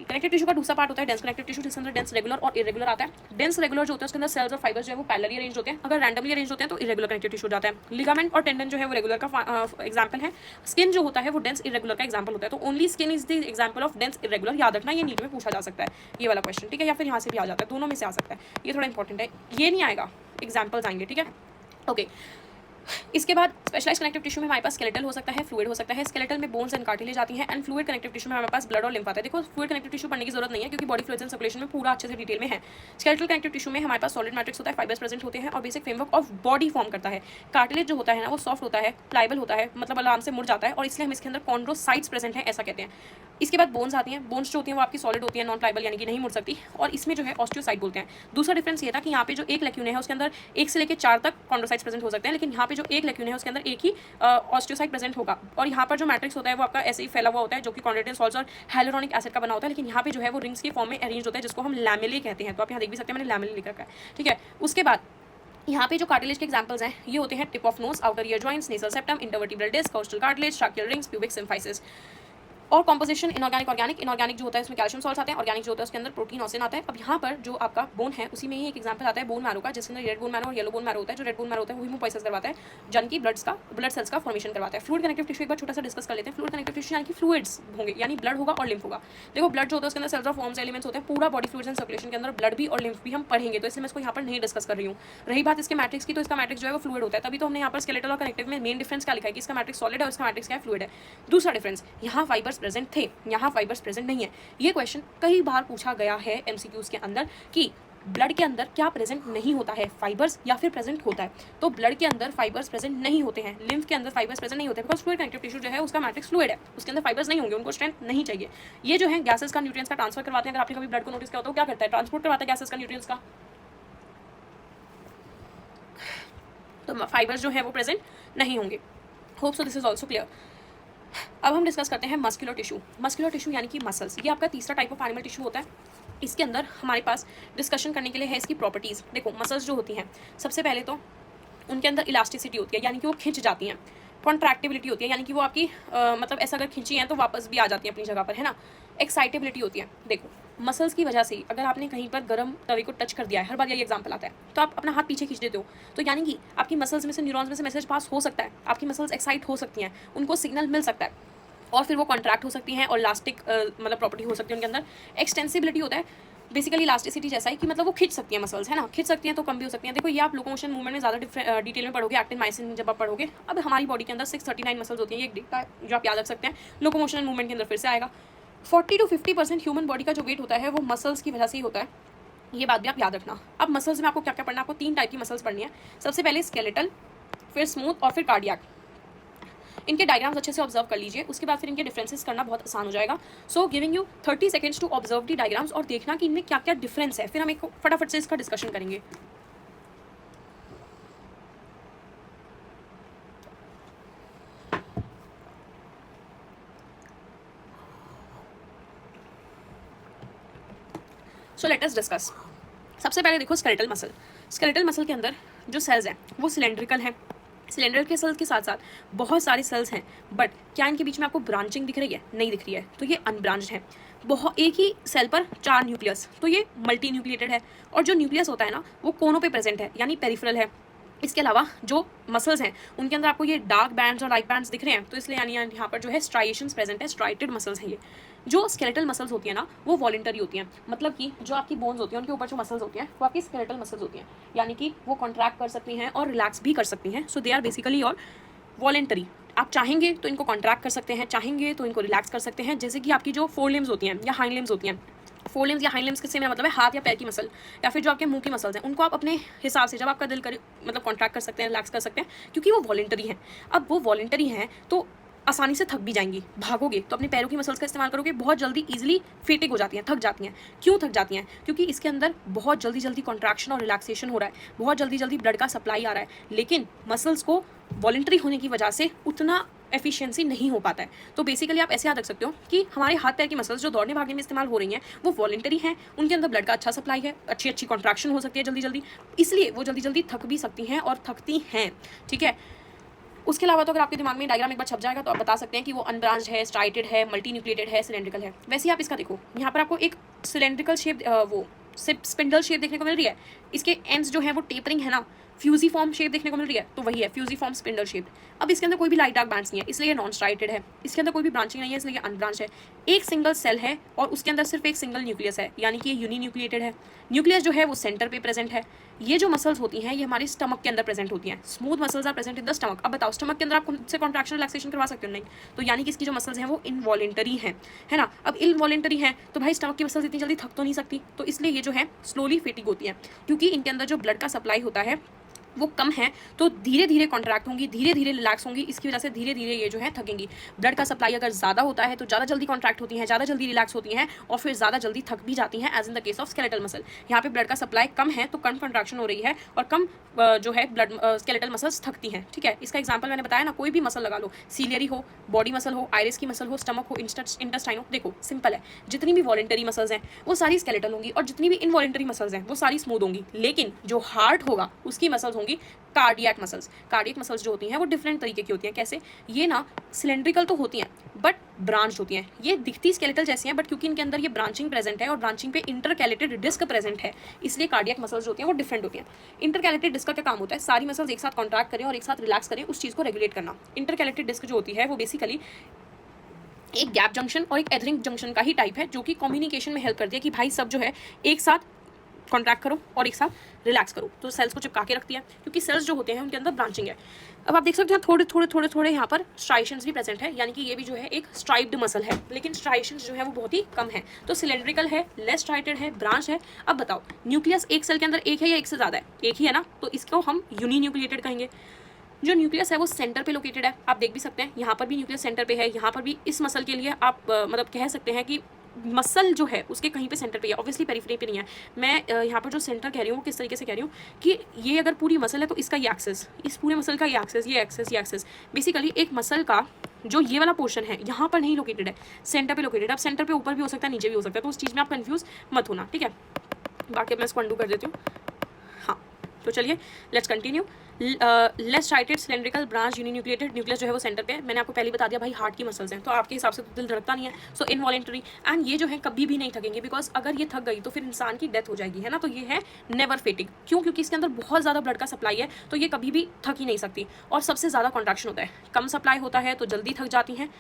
[SPEAKER 1] कनेक्टिव टिश्यू का दूसरा पार्ट होता है डेंस कनेक्टिव टिश्यू जिसके अंदर डेंस रेगुलर और इरेगुलर आता है। डेंस रेगुलर जो होता है उसके अंदर सेल्स और फाइबर्स जो है वो पैरेलली अरेंज होते हैं। अगर रैंडमली अरेंज होते हैं तो इरेगुलर कनेक्टिव टिश्यू हो जाता है। लिगामेंट और टेंडन जो है वो रेगुलर का एग्जांपल है। स्किन जो होता है वो डेंस इरेगुलर का एग्जांपल होता है। तो only skin is the example of dense irregular. याद रखना, ये नीट में पूछा जा सकता है ये वाला क्वेश्चन, ठीक है, या फिर यहाँ से भी आ जाता है, दोनों में से आ सकता है। ये थोड़ा इंपॉर्टेंट है, ये नहीं आएगा, एग्जाम्पल्स आएंगे, ठीक है, ओके। इसके बाद स्पेशलाइज कनेक्टिव टिश्यू में हमारे पास स्केलेटल हो सकता है, फ्लूइड हो सकता है। स्केलेटल में बोन्स एंड कार्टिलेज आती हैं, एंड फ्लूइड कनेक्टिव टिश्यू में हमारे पास ब्लड और लिम्फ आता है। देखो फ्लूइड कनेक्टिव टिश्यू पढ़ने की जरूरत नहीं है क्योंकि बॉडी फ्लूइड्स एंड सर्कुलेशन में पूरा अच्छे से डिटेल में है। स्केलेटल कनेक्टिव टिश्यू में हमारे पास सॉलिड मैट्रिक्स होता है, फाइबर्स प्रेजेंट होते हैं और basic framework of body form करता है। कार्टिलेज जो होता है ना वो सॉफ्ट होता है, प्लाइबल होता है, मतलब आराम से मुड़ जाता है, और इसलिए हम इसके अंदर कॉन्ड्रोसाइट्स प्रेजेंट हैं ऐसा कहते हैं। इसके बाद बोन्स आती हैं। बोन्स जो होती हैं वो आपकी सॉलिड होती है, नॉन प्लाइबल यानी कि नहीं मुड़ सकती, और इसमें जो है ऑस्टियोसाइट बोलते हैं। दूसरा डिफरेंस ये था कि यहाँ पे जो एक लेक्यूने है उसके अंदर 1 से लेकर 4 तक कॉन्ड्रोसाइट्स प्रेजेंट हो सकते हैं, लेकिन यहाँ पे जो एक लेक्यूने है उसके अंदर एक ही ऑस्टियोसाइट प्रेजेंट होगा। और यहाँ पर जो मैट्रिक्स होता है वो आपका ऐसे ही फैला हुआ होता है जो कि कॉन्ड्रेटिन सॉल्ट्स और हाइलोरॉनिक एसिड का बना होता है, लेकिन यहाँ पे जो है वो रिंग्स की फॉर्म में अरेंज होता है जिसको हम लैमेले कहते हैं। तो आप यहाँ देख भी सकते हैं, मैंने लैमेले लिख रखा है, ठीक है। उसके बाद यहाँ पे जो कार्टिलेज के एग्जांपल्स हैं ये होते हैं tip of nose, outer ear joints, nasal septum, intervertebral disc, costal cartilage, tracheal rings, pubic symphysis. और कॉम्पोजिशन इनऑर्गेनिक ऑर्गेनिक, इनऑर्गेनिक जो होता है उसमें कैल्शियम सॉल्ट्स आते हैं, ऑर्गेनिक जो होता है उसके अंदर प्रोटीन ऑसिन आता है। अब यहाँ पर जो आपका बोन है उसी में ही एक एग्जांपल आता है बोन मैरो का, जिसके अंदर रेड बोन मैरो और येलो बोन मैरो होता है। जो रेड बोन मैरो होता है वो हीमोपोइसिस करवाता है, जन की ब्लड सेल्स का फॉर्मेशन करवाता है। फ्लूइड कनेक्टिव टिश्यू एक बार छोटा सा डिस्कस कर लेते हैं। फ्लूइड कनेक्टिव टिश्यू यानी कि फ्लूइड्स होंगे, यानी ब्लड होगा और लिम्फ होगा। देखो ब्लड जो होता है उसके अंदर सेल्स ऑफ फॉर्म्स एलिमेंट्स होते हैं, पूरा बॉडी फ्लूइड्स एंड सर्कुलेशन के अंदर ब्लड भी और लिम्फ भी हम पढ़ेंगे, तो इसलिए मैं इसको यहाँ पर नहीं डिस्कस कर रही हूँ। रही बात इसके मैट्रिक्स की, तो इसका मैट्रिक्स जो है वो फ्लूइड होता है, तभी तो हमने यहाँ पर स्केलेटल और कनेक्टिव में मेन डिफरेंस क्या लिखा है कि इसका मैट्रिक्स सॉलिड है और इसका मैट्रिक्स क्या है, फ्लूइड है। दूसरा डिफरेंस, यहाँ फाइबर्स प्रेजेंट थे, यहाँ फाइबर्स प्रेजेंट नहीं है। ये क्वेश्चन कई बार पूछा गया है एमसीक्यूज के अंदर कि ब्लड के अंदर क्या प्रेजेंट नहीं होता है, फाइबर्स या फिर प्रेजेंट होता है। तो ब्लड के अंदर फाइबर्स प्रेजेंट नहीं होते हैं, लिम्फ के अंदर फाइबर्स प्रेजेंट नहीं होते हैं, बिकॉज फ्लूइड कनेक्टिव टिश्यू जो है उसका मैट्रिक्स फ्लूइड है, उसके अंदर फाइबर्स नहीं होंगे, उनको स्ट्रेंथ नहीं चाहिए। ये जो है गैसेस का न्यूट्रिएंट्स का ट्रांसफर करवाते हैं। अगर आपने कभी ब्लड को नोटिस किया हो तो क्या करता है, ट्रांसपोर्ट करवाता है गैसेस का न्यूट्रिएंट्स का। तो फाइबर्स जो है वो प्रेजेंट नहीं होंगे। Hope so this is also clear. अब हम डिस्कस करते हैं मस्कुलर टिश्यू। मस्कुलर टिश्यू यानी कि मसल्स, ये आपका तीसरा टाइप ऑफ एनिमल टिश्यू होता है। इसके अंदर हमारे पास डिस्कशन करने के लिए है इसकी प्रॉपर्टीज़। देखो मसल्स जो होती हैं, सबसे पहले तो उनके अंदर इलास्टिसिटी होती है, यानी कि वो खिंच जाती हैं। कॉन्ट्रैक्टिबिलिटी होती है, यानी कि वो आपकी मतलब ऐसा अगर खिंची हैं तो वापस भी आ जाती है अपनी जगह पर, है ना। एक्साइटेबिलिटी होती है। देखो मसल्स की वजह से अगर आपने कहीं पर गर्म तवे को टच कर दिया है, हर बार यही एग्जांपल आता है, तो आप अपना हाथ पीछे खींच देते हो, तो यानी कि आपकी मसल्स में से, न्यूरॉन्स में से मैसेज पास हो सकता है, आपकी मसल्स एक्साइट हो सकती हैं, उनको सिग्नल मिल सकता है और फिर वो कॉन्ट्रैक्ट हो सकती हैं और इलास्टिक मतलब प्रॉपर्टी हो सकती है उनके अंदर। एक्सटेंसिबिलिटी होता है बेसिकली इलास्टिसिटी जैसा ही कि मतलब वो खिंच सकती है मसल्स, है ना, खिंच सकती हैं तो कम भी हो सकती हैं। देखो ये आप लोकोमोशन मूवमेंट में ज़्यादा डिटेल में पढ़ोगे, एक्टिन माइसिन जब आप पढ़ोगे। अब हमारी बॉडी के अंदर 639 मसल्स होती हैं, ये एक दिखता है जो आप याद रख सकते हैं। लोकोमोशन मूवमेंट के अंदर फिर से आएगा। 40 to 50% ह्यूमन बॉडी का जो वेट होता है वो मसल्स की वजह से ही होता है, ये बात भी आप याद रखना। अब मसल्स में आपको क्या क्या पढ़ना है, आपको 3 टाइप की मसल्स पढ़नी है। सबसे पहले स्केलेटल, फिर स्मूथ और फिर कार्डियक। इनके डायग्राम्स अच्छे से ऑब्जर्व कर लीजिए, उसके बाद फिर इनके डिफरेंसेस करना बहुत आसान हो जाएगा। So giving you 30 seconds to observe the diagrams और देखना कि इनमें क्या क्या डिफरेंस है, फिर हम एक फटाफट से इसका डिस्कशन करेंगे। So let us discuss. सबसे पहले देखो स्केलेटल मसल। स्केलेटल मसल के अंदर जो सेल्स हैं वो सिलेंड्रिकल हैं। सिलेंडर के सेल्स के साथ साथ बहुत सारे सेल्स हैं, बट क्या इनके बीच में आपको ब्रांचिंग दिख रही है, नहीं दिख रही है, तो ये अनब्रांच्ड है। बहुत एक ही सेल पर 4 न्यूक्लियस, तो ये मल्टी न्यूक्लिएटेड है। और जो न्यूक्लियस होता है ना वो कोनों पे प्रेजेंट है, यानी पेरिफेरल है। इसके अलावा जो मसल्स हैं उनके अंदर आपको ये डार्क बैंड्स और लाइट बैंड्स दिख रहे हैं, तो इसलिए यानी यहाँ पर जो है स्ट्राइएशंस प्रेजेंट है, स्ट्राइटेड मसल्स हैं ये। जो स्केलेटल मसल्स होती है ना वो वॉलंटरी होती हैं, मतलब कि जो आपकी बोन्स होती हैं उनके ऊपर जो मसल्स होती हैं वो आपकी स्केलेटल मसल्स होती हैं, यानी कि वो कॉन्ट्रैक्ट कर सकती हैं और रिलैक्स भी कर सकती हैं। सो दे आर बेसिकली और वॉलंटरी। आप चाहेंगे तो इनको कॉन्ट्रैक्ट कर सकते हैं, चाहेंगे तो इनको रिलैक्स कर सकते हैं। जैसे कि आपकी जो फोर लिम्स होती हैं या हाइंड लिम्स होती हैं, फोर लिम्स या हाइंड लिम्स किससे मेरा मतलब है, हाथ या पैर की मसल या फिर जो आपके मुंह की मसल्स हैं, उनको आप अपने हिसाब से जब आपका दिल करे मतलब कॉन्ट्रैक्ट कर सकते हैं, रिलैक्स कर सकते हैं, क्योंकि वो वॉलंटरी हैं। अब वो वॉलंटरी हैं तो आसानी से थक भी जाएंगी। भागोगे तो अपने पैरों की मसल्स का इस्तेमाल करोगे, बहुत जल्दी ईजिली फेटिक हो जाती हैं, थक जाती हैं। क्यों थक जाती हैं? क्योंकि इसके अंदर बहुत जल्दी जल्दी कॉन्ट्रैक्शन और रिलैक्सेशन हो रहा है, बहुत जल्दी जल्दी ब्लड का सप्लाई आ रहा है, लेकिन मसल्स को वॉलंटरी होने की वजह से उतना एफिशिएंसी नहीं हो पाता है। तो बेसिकली आप ऐसे याद रख सकते हो कि हमारे हाथ पैर की मसल्स जो दौड़ने भागने में इस्तेमाल हो रही हैं वो वॉलंटरी हैं, उनके अंदर ब्लड का अच्छा सप्लाई है, अच्छी कॉन्ट्रैक्शन हो सकती है जल्दी जल्दी, इसलिए वो जल्दी जल्दी थक भी सकती हैं और थकती हैं, ठीक है। उसके अलावा तो अगर आपके दिमाग में डायग्राम एक बार छप जाएगा तो आप बता सकते हैं कि वो अनब्रांच्ड है, स्ट्राइटेड है, मल्टी न्यूक्लिएटेड है, सिलेंड्रिकल है। वैसे ही आप इसका देखो, यहाँ पर आपको एक सिलेंड्रिकल शेप वो स्पिंडल शेप देखने को मिल रही है, इसके एंड्स जो है वो टेपरिंग है ना, फ्यूजीफॉर्म शेप देखने को मिल रही है, तो वही है फ्यूजीफॉर्म स्पिंडल शेप। अब इसके अंदर कोई भी लाइट डार्क बैंड्स नहीं है, इसलिए ये नॉन स्ट्राइटेड है। इसके अंदर कोई भी ब्रांचिंग नहीं है, इसलिए ये अनब्रांच है। एक सिंगल सेल है और उसके अंदर सिर्फ एक सिंगल न्यूक्लियस है, यानी कि ये यूनिन्यूक्लिएटेड है। न्यूक्लियस जो है वो सेंटर पे प्रेजेंट है। ये जो मसल्स होती हैं ये हमारे स्टमक के अंदर प्रेजेंट होती हैं। Smooth muscles are present in the stomach. अब बताओ स्टमक के अंदर आप से कॉन्ट्रैक्शन रिलैक्सेशन करवा सकते हो? नहीं। तो यानी कि इसकी जो मसल्स हैं वो इनवॉलेंटरी हैं, है ना। अब इनवॉलेंटरी हैं तो भाई स्टमक की मसल्स इतनी जल्दी थक तो नहीं सकती, तो इसलिए ये जो है स्लोली फेटिक होती है, क्योंकि इनके अंदर जो ब्लड का सप्लाई होता है वो कम है तो धीरे धीरे कॉन्ट्रैक्ट होंगी, धीरे धीरे रिलैक्स होंगी, इसकी वजह से धीरे धीरे ये जो है थकेंगी। ब्लड का सप्लाई अगर ज़्यादा होता है तो ज़्यादा जल्दी कॉन्ट्रैक्ट होती हैं, ज़्यादा जल्दी रिलैक्स होती हैं और फिर ज़्यादा जल्दी थक भी जाती हैं, as in the case of skeletal muscle. यहाँ पे ब्लड का सप्लाई कम है तो कम कॉन्ट्रैक्शन हो रही है और कम जो है ब्लड स्केलेटल मसल्स थकती हैं। ठीक है, इसका एग्जाम्पल मैंने बताया ना, कोई भी मसल लगा लो, सीलियरी हो, बॉडी मसल हो, आइरिस की मसल हो, स्टमक हो, इंटेस्टाइन हो, देखो सिंपल है, जितनी भी वॉलेंटरी मसल्स हैं वो सारी स्केलेटल होंगी और जितनी भी इनवॉलेंटरी मसल्स हैं वो सारी स्मूथ होंगी। लेकिन जो हार्ट होगा उसकी मसल्स होंगी कार्डियक मसल्स। कार्डियक मसल्स जो होती हैं वो डिफरेंट तरीके की होती हैं। कैसे? ये ना सिलेंड्रिकल तो होती हैं बट ब्रांच होती हैं। ये दिखती स्केलेटल जैसी हैं बट क्योंकि इनके अंदर ये ब्रांचिंग प्रेजेंट है और ब्रांचिंग पे इंटरकैलेटेड डिस्क प्रेजेंट है, इसलिए कार्डियक मसल्स जो होती हैं वो डिफरेंट होती हैं। इंटरकैलेटेड डिस्क का क्या काम होता है? सारी मसल्स एक साथ कॉन्ट्रैक्ट करें और एक साथ रिलैक्स करें, उस चीज़ को रेगुलेट करना। इंटरकैलेटेड डिस्क जो होती है वो बेसिकली एक गैप जंक्शन और एक एथरिंग जंक्शन का ही टाइप है, जो कि कम्युनिकेशन में हेल्प करती है कि भाई सब जो है एक साथ कॉन्ट्रैक्ट करो और एक साथ रिलैक्स करो। तो सेल्स को चिपका के रखती है क्योंकि सेल्स जो होते हैं उनके अंदर ब्रांचिंग है। अब आप देख सकते हैं थोड़े यहाँ पर स्ट्राइशंस भी प्रेजेंट है, यानी कि ये भी जो है एक स्ट्राइप्ड मसल है, लेकिन स्ट्राइशंस जो है वो बहुत ही कम है। तो सिलेंड्रिकल है, लेस स्ट्राइटेड है, ब्रांच है। अब बताओ, न्यूक्लियस एक सेल के अंदर एक है या एक से ज़्यादा है? एक ही है ना, तो इसको हम यूनी न्यूक्लिएटेड कहेंगे। जो न्यूक्लियस है वो सेंटर पे लोकेटेड है, आप देख भी सकते हैं, यहाँ पर भी न्यूक्लियस सेंटर पे है, यहाँ पर भी। इस मसल के लिए आप मतलब कह सकते हैं कि मसल जो है उसके कहीं पे सेंटर पे है, ऑब्वियसली पेरिफेरी पे नहीं है। मैं यहाँ पर जो सेंटर कह रही हूँ किस तरीके से कह रही हूँ कि ये अगर पूरी मसल है तो इसका ये एक्सेस, इस पूरे मसल का ये एक्सेस, ये एक्सेस, ये एक्सेस, बेसिकली एक मसल का जो ये वाला पोर्शन है यहाँ पर नहीं लोकेटेड है, सेंटर पे लोकेटेड। अब सेंटर पे ऊपर भी हो सकता है, नीचे भी हो सकता है, तो उस चीज़ में आप कंफ्यूज मत होना। ठीक है, बाकी मैं इसको अंडू कर देती हूँ। हाँ, तो चलिए let's continue. Less striated, cylindrical, branch, uninucleated, nucleus जो है वो सेंटर पे है। मैंने आपको पहले बता दिया भाई हार्ट की मसल्स हैं, तो आपके हिसाब से तो दिल धड़कता नहीं है, सो इनवॉलेंटरी। एंड ये जो है कभी भी नहीं थकेंगे, बिकॉज अगर ये थक गई तो फिर इंसान की डेथ हो जाएगी, है ना। तो ये है नेवर फेटिग। क्यों? क्योंकि इसके अंदर बहुत ज़्यादा ब्लड का सप्लाई है, तो ये कभी भी थक ही नहीं सकती। और सबसे ज़्यादा कॉन्ट्रैक्शन होता है। कम सप्लाई होता है तो जल्दी थक जाती हैं,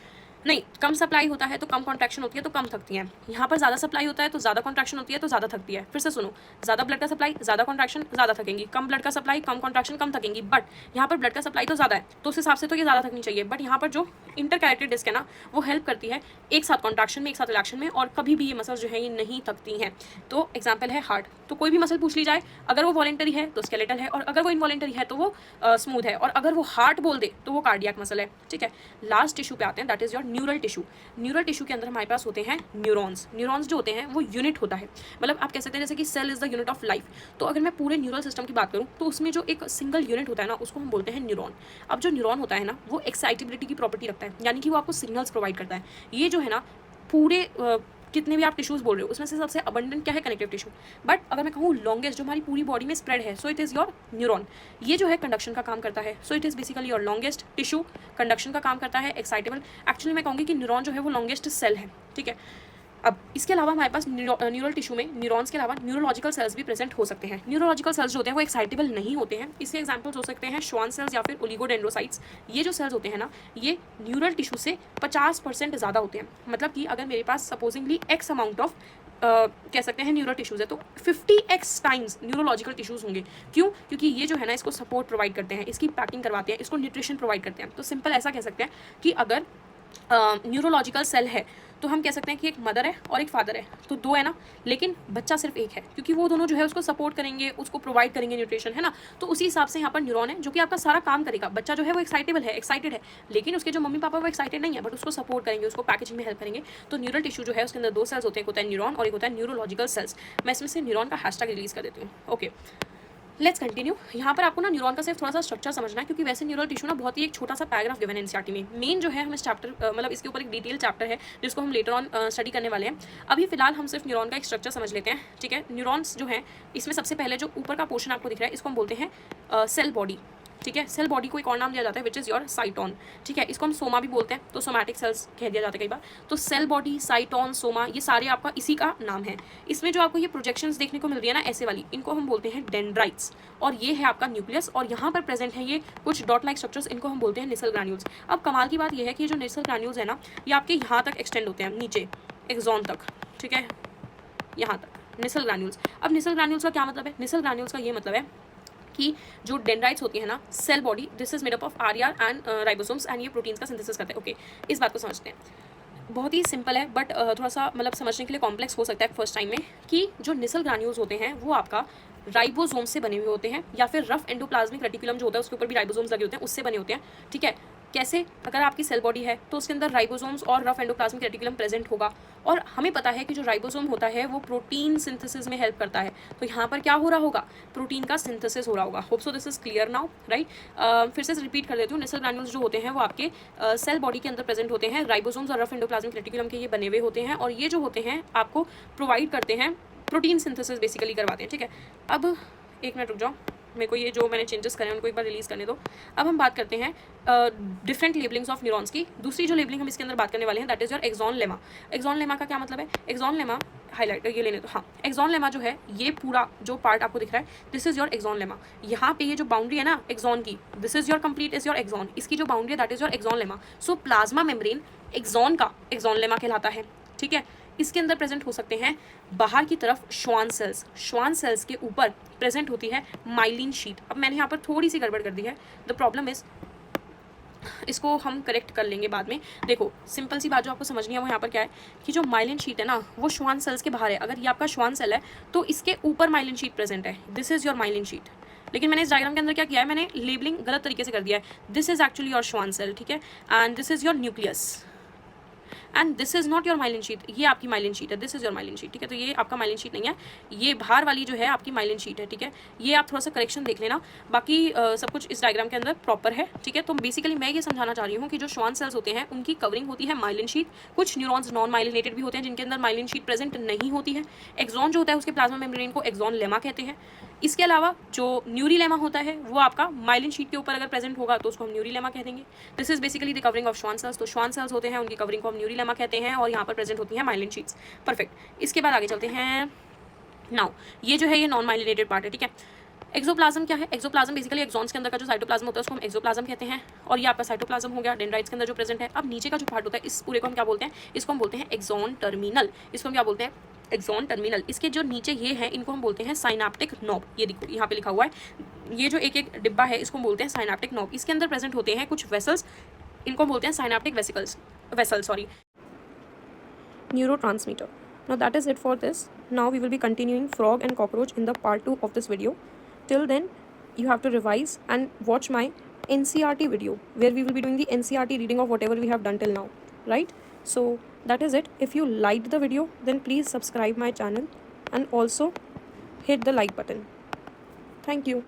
[SPEAKER 1] नहीं, कम सप्लाई होता है तो कम कॉन्ट्रैक्शन होती है तो कम थकती हैं। यहाँ पर ज़्यादा सप्लाई होता है तो ज़्यादा कॉन्ट्रैक्शन होती है तो ज़्यादा थकती है। फिर से सुनो, ज़्यादा ब्लड का सप्लाई, ज़्यादा कॉन्ट्रैक्शन, ज़्यादा थकेंगी। कम ब्लड का सप्लाई, कम कॉन्ट्रैक्शन, कम थकेंगी। बट यहाँ पर ब्लड का सप्लाई तो ज़्यादा है तो उस हिसाब से तो ये ज़्यादा थकनी चाहिए। बट यहाँ पर जो इंटरकैलेटेड डिस्क है ना, वो हेल्प करती है एक साथ कॉन्ट्रैक्शन में, एक साथ रिलैक्शन में, और कभी भी ये मसल्स जो है ये नहीं थकती हैं। तो एग्जाम्पल है हार्ट। तो कोई भी मसल पूछ ली जाए, अगर वो वॉलेंटरी है तो स्केलेटल है, और अगर वो इनवॉलेंटरी है तो वो स्मूथ है, और अगर वो हार्ट बोल दे तो वो कार्डियक मसल है। ठीक है, लास्ट टिश्यू पे आते हैं, that is your neural tissue. Neural tissue के अंदर हमारे पास होते हैं न्यूरॉन्स। न्यूरॉन्स जो होते हैं वो यूनिट होता है, मतलब आप कह सकते हैं जैसे कि cell is the unit of life. तो अगर मैं पूरे न्यूरल सिस्टम की बात करूँ तो उसमें जो एक सिंगल यूनिट होता है ना, उसको हम बोलते हैं न्यूरॉन। अब जो न्यूरॉन होता है ना, वो एक्साइटेबिलिटी की प्रॉपर्टी रखता है, यानी कि वो आपको सिग्नल्स प्रोवाइड करता है। ये जो है ना, पूरे कितने भी आप टिश्यूज़ बोल रहे हो उसमें से सबसे अबंडेंट क्या है? Connective tissue. बट अगर मैं कहूँ लॉन्गेस्ट, जो हमारी पूरी बॉडी में स्प्रेड है, so it is your neuron. ये जो है कंडक्शन का काम करता है, so it is basically your longest tissue. Conduction का काम करता है, एक्साइटेबल। एक्चुअली मैं कहूँगी कि न्यूरॉन जो है वो लॉन्गेस्ट सेल है। ठीक है, अब इसके अलावा हमारे पास न्यूरल टिश्यू में न्यूरॉन्स के अलावा न्यूरोलॉजिकल सेल्स भी प्रेजेंट हो सकते हैं। न्यूरोलॉजिकल सेल्स जो होते हैं वो एक्साइटेबल नहीं होते हैं। इसके एग्जांपल्स हो सकते हैं श्वान सेल्स या फिर ओलिगोडेंड्रोसाइट्स। ये जो सेल्स होते हैं ना, ये न्यूरल टिश्यू से 50% ज़्यादा होते हैं। मतलब कि अगर मेरे पास सपोजिंगली एक्स अमाउंट ऑफ कह सकते हैं न्यूरल टिश्यूज़ है, तो 50x टाइम्स न्यूरोलॉजिकल टिश्यूज़ होंगे। क्यों? क्योंकि ये जो है ना, इसको सपोर्ट प्रोवाइड करते हैं, इसकी पैकिंग करवाते हैं, इसको न्यूट्रिशन प्रोवाइड करते हैं। तो सिंपल ऐसा कह सकते हैं कि अगर न्यूरोलॉजिकल सेल है तो हम कह सकते हैं कि एक मदर है और एक फादर है, तो दो है ना, लेकिन बच्चा सिर्फ एक है, क्योंकि वो दोनों जो है उसको सपोर्ट करेंगे, उसको प्रोवाइड करेंगे न्यूट्रिशन, है ना। तो उसी हिसाब से यहाँ पर न्यूरॉन है जो कि आपका सारा काम करेगा। बच्चा जो है वो एक्साइटेबल है, एक्साइटेड है, लेकिन उसके जो मम्मी पापा वो एक्साइटेड नहीं है, बट उसको सपोर्ट करेंगे, उसको पैकेजिंग में हेल्प करेंगे। तो न्यूरल टिश्यू जो है उसके अंदर दो सेल्स होते हैं, एक होता है न्यूरॉन और एक होता है न्यूरोलॉजिकल सेल्स। मैं इसमें से न्यूरॉन का हैशटैग रिलीज कर देती हूँ। Okay, let's continue. यहाँ पर आपको ना न्यूरॉन का सिर्फ थोड़ा सा स्ट्रक्चर समझना है, क्योंकि वैसे न्यूरल टिश्यू ना बहुत ही एक छोटा सा पैराग्राफ गिवन है एनसीईआरटी में। मेन जो है हम इस चैप्टर मतलब इसके ऊपर एक डिटेल चैप्टर है जिसको हम लेटर ऑन स्टडी करने वाले हैं। अभी फिलहाल हम सिर्फ न्यूरॉन का एक स्ट्रक्चर समझ लेते हैं। ठीक है, न्यूरॉन्स जो है, इसमें सबसे पहले जो ऊपर का पोर्शन आपको दिख रहा है इसको हम बोलते हैं सेल बॉडी। ठीक है, सेल बॉडी को एक और नाम दिया जाता है विच इज़ योर साइटोन। ठीक है, इसको हम सोमा भी बोलते हैं, तो सोमैटिक सेल्स कह दिया जाता है कई बार। तो सेल बॉडी, साइटोन, सोमा, ये सारे आपका इसी का नाम है। इसमें जो आपको ये प्रोजेक्शंस देखने को मिल रही है ना ऐसे वाली, इनको हम बोलते हैं डेंड्राइट्स। और ये है आपका न्यूक्लियस, और यहाँ पर प्रेजेंट है ये कुछ डॉट लाइक स्ट्रक्चर्स, इनको हम बोलते हैं निसल ग्रैन्यूल्स। अब कमाल की बात ये है कि ये जो निसल ग्रैन्यूल्स है ना, ये आपके यहाँ तक एक्सटेंड होते हैं, नीचे एक्सॉन तक। ठीक है, यहाँ तक निसल ग्रैन्यूल्स। अब निसल ग्रैन्यूल्स का क्या मतलब है? निसल ग्रैन्यूल्स का ये मतलब है कि जो डेंड्राइट्स होती है ना, cell body, this is made up of RR and ribosomes, and ये प्रोटीन्स का सिंथेसिस करते हैं। ओके, इस बात को समझते हैं। बहुत ही सिंपल है, बट थोड़ा सा मतलब समझने के लिए कॉम्प्लेक्स हो सकता है फर्स्ट टाइम में, कि जो निसल ग्रान्यूल्स होते हैं वो आपका राइबोसोम से बने हुए होते हैं, या फिर रफ एंडोप्लाज्मिक रेटिकुलम जो होता है उसके ऊपर भी राइबोसोम्स लगे होते हैं, उससे बने होते हैं। ठीक है, कैसे? अगर आपकी सेल बॉडी है तो उसके अंदर राइबोसोम्स और रफ एंडोप्लाज्मिक रेटिकुलम प्रेजेंट होगा, और हमें पता है कि जो राइबोसोम होता है वो प्रोटीन सिंथेसिस में हेल्प करता है। तो यहाँ पर क्या हो रहा होगा? प्रोटीन का सिंथेसिस हो रहा होगा। Hope so this is clear now, right? फिर से रिपीट कर देती हूँ, निसल ग्रैन्यूल्स जो होते हैं वो आपके सेल बॉडी के अंदर प्रेजेंट होते हैं, राइबोसोम्स और रफ एंडोप्लाज्मिक रेटिकुलम के ये बने हुए होते हैं, और ये जो होते हैं आपको प्रोवाइड करते हैं, प्रोटीन सिंथेसिस बेसिकली करवाते हैं। ठीक है, अब एक मिनट रुक जाओ, मेरे को ये जो मैंने चेंजेस करे हैं उनको एक बार रिलीज करने दो। अब हम बात करते हैं डिफरेंट लेबलिंग्स ऑफ न्यूरॉन्स की। दूसरी जो लेबलिंग हम इसके अंदर बात करने वाले हैं that is your axolemma. Axolemma का क्या मतलब है? एक्सॉन लेमा हाईलाइट ये लेने दो। हाँ, एक्सॉन लेमा जो है, ये पूरा जो पार्ट आपको दिख रहा है, this is your axolemma. यहाँ पे ये जो बाउंड्री है ना एक्सॉन की, this is your complete is your axon. इसकी जो बाउंड्री है that is your axolemma. So plasma membrane axon का एक्सॉन लेमा कहलाता है। ठीक है, इसके अंदर प्रेजेंट हो सकते हैं बाहर की तरफ श्वान सेल्स। श्वान सेल्स के ऊपर प्रेजेंट होती है माइलिन शीट। अब मैंने यहाँ पर थोड़ी सी गड़बड़ कर दी है, द प्रॉब्लम इज, इसको हम करेक्ट कर लेंगे बाद में। देखो, सिंपल सी बात जो आपको समझनी है वो यहाँ पर क्या है कि जो माइलिन शीट है ना वो श्वान सेल्स के बाहर है। अगर ये आपका श्वान सेल है तो इसके ऊपर माइलिन शीट प्रेजेंट है, this is your myelin sheet. लेकिन मैंने इस डायग्राम के अंदर क्या किया है, मैंने लेबलिंग गलत तरीके से कर दिया है। This is actually your Schwann cell, ठीक है, and this is your nucleus, and this is not your myelin sheath. ये आपकी माइलिन शीट है, this is your myelin sheath. ठीक है, तो ये आपका माइलिन शीट नहीं है, ये बाहर वाली जो है आपकी माइलिन शीट है। ठीक है, ये आप थोड़ा सा करेक्शन देख लेना, बाकी सब कुछ इस डायग्राम के अंदर प्रॉपर है। ठीक है, तो बेसिकली मैं ये समझाना चाह रही हूँ कि जो श्वान सेल्स होते हैं उनकी कवरिंग होती है माइलिन शीट। कुछ न्यूरॉन्स नॉन माइलिनेटेड भी होते हैं जिनके अंदर माइलिन शीट प्रेजेंट नहीं होती है। एक्सॉन जो होता है उसके प्लाज्मा मेम्ब्रेन को एक्सॉन लेमा कहते हैं। इसके अलावा जो न्यूरी लेमा होता है वो आपका माइलिन शीट के ऊपर अगर प्रेजेंट होगा तो उसको हम न्यूरी लेमा कह देंगे। This is basically the covering of Schwann cells. तो श्वान सेल्स होते हैं उनकी कवरिंग को हम न्यूरी लेमा कहते हैं, और यहाँ पर प्रेजेंट होती है माइलिन शीट्स। परफेक्ट, इसके बाद आगे चलते हैं। नाउ ये जो है ये नॉन माइलिनेटेड पार्ट है। ठीक है, एक्सोप्लाज्म क्या है? एक्सोप्लाज्म बेसिकली एक्सॉन्स के अंदर का जो साइटोप्लाज्म होता है उसको हम एक्सोप्लाज्म कहते हैं, और ये आपका साइटोप्लाज्म हो गया डेंड्राइट्स के अंदर जो प्रेजेंट है। अब नीचे का जो पार्ट होता है इस पूरे को हम क्या बोलते हैं? इसको हम बोलते हैं एक्सॉन टर्मिनल। इसको हम क्या बोलते हैं? Axon terminal. इसके जो नीचे ये है इनको हम बोलते हैं साइनाप्टिक नॉब। ये देखो यहाँ पे लिखा हुआ है, ये जो एक एक डिब्बा है इसको हम बोलते हैं साइनाप्टिक नॉब। इसके अंदर प्रेजेंट होते हैं कुछ वेसल्स, इनको बोलते हैं synaptic vessel sorry, neurotransmitter. Now that is it for this. Now we will be continuing frog and cockroach in the part 2 of this video. Till then, you have to revise and watch my NCERT video where we will be doing the NCERT reading of whatever we have done till now, right? So that is it. If you liked the video, then please subscribe my channel and also hit the like button. Thank you.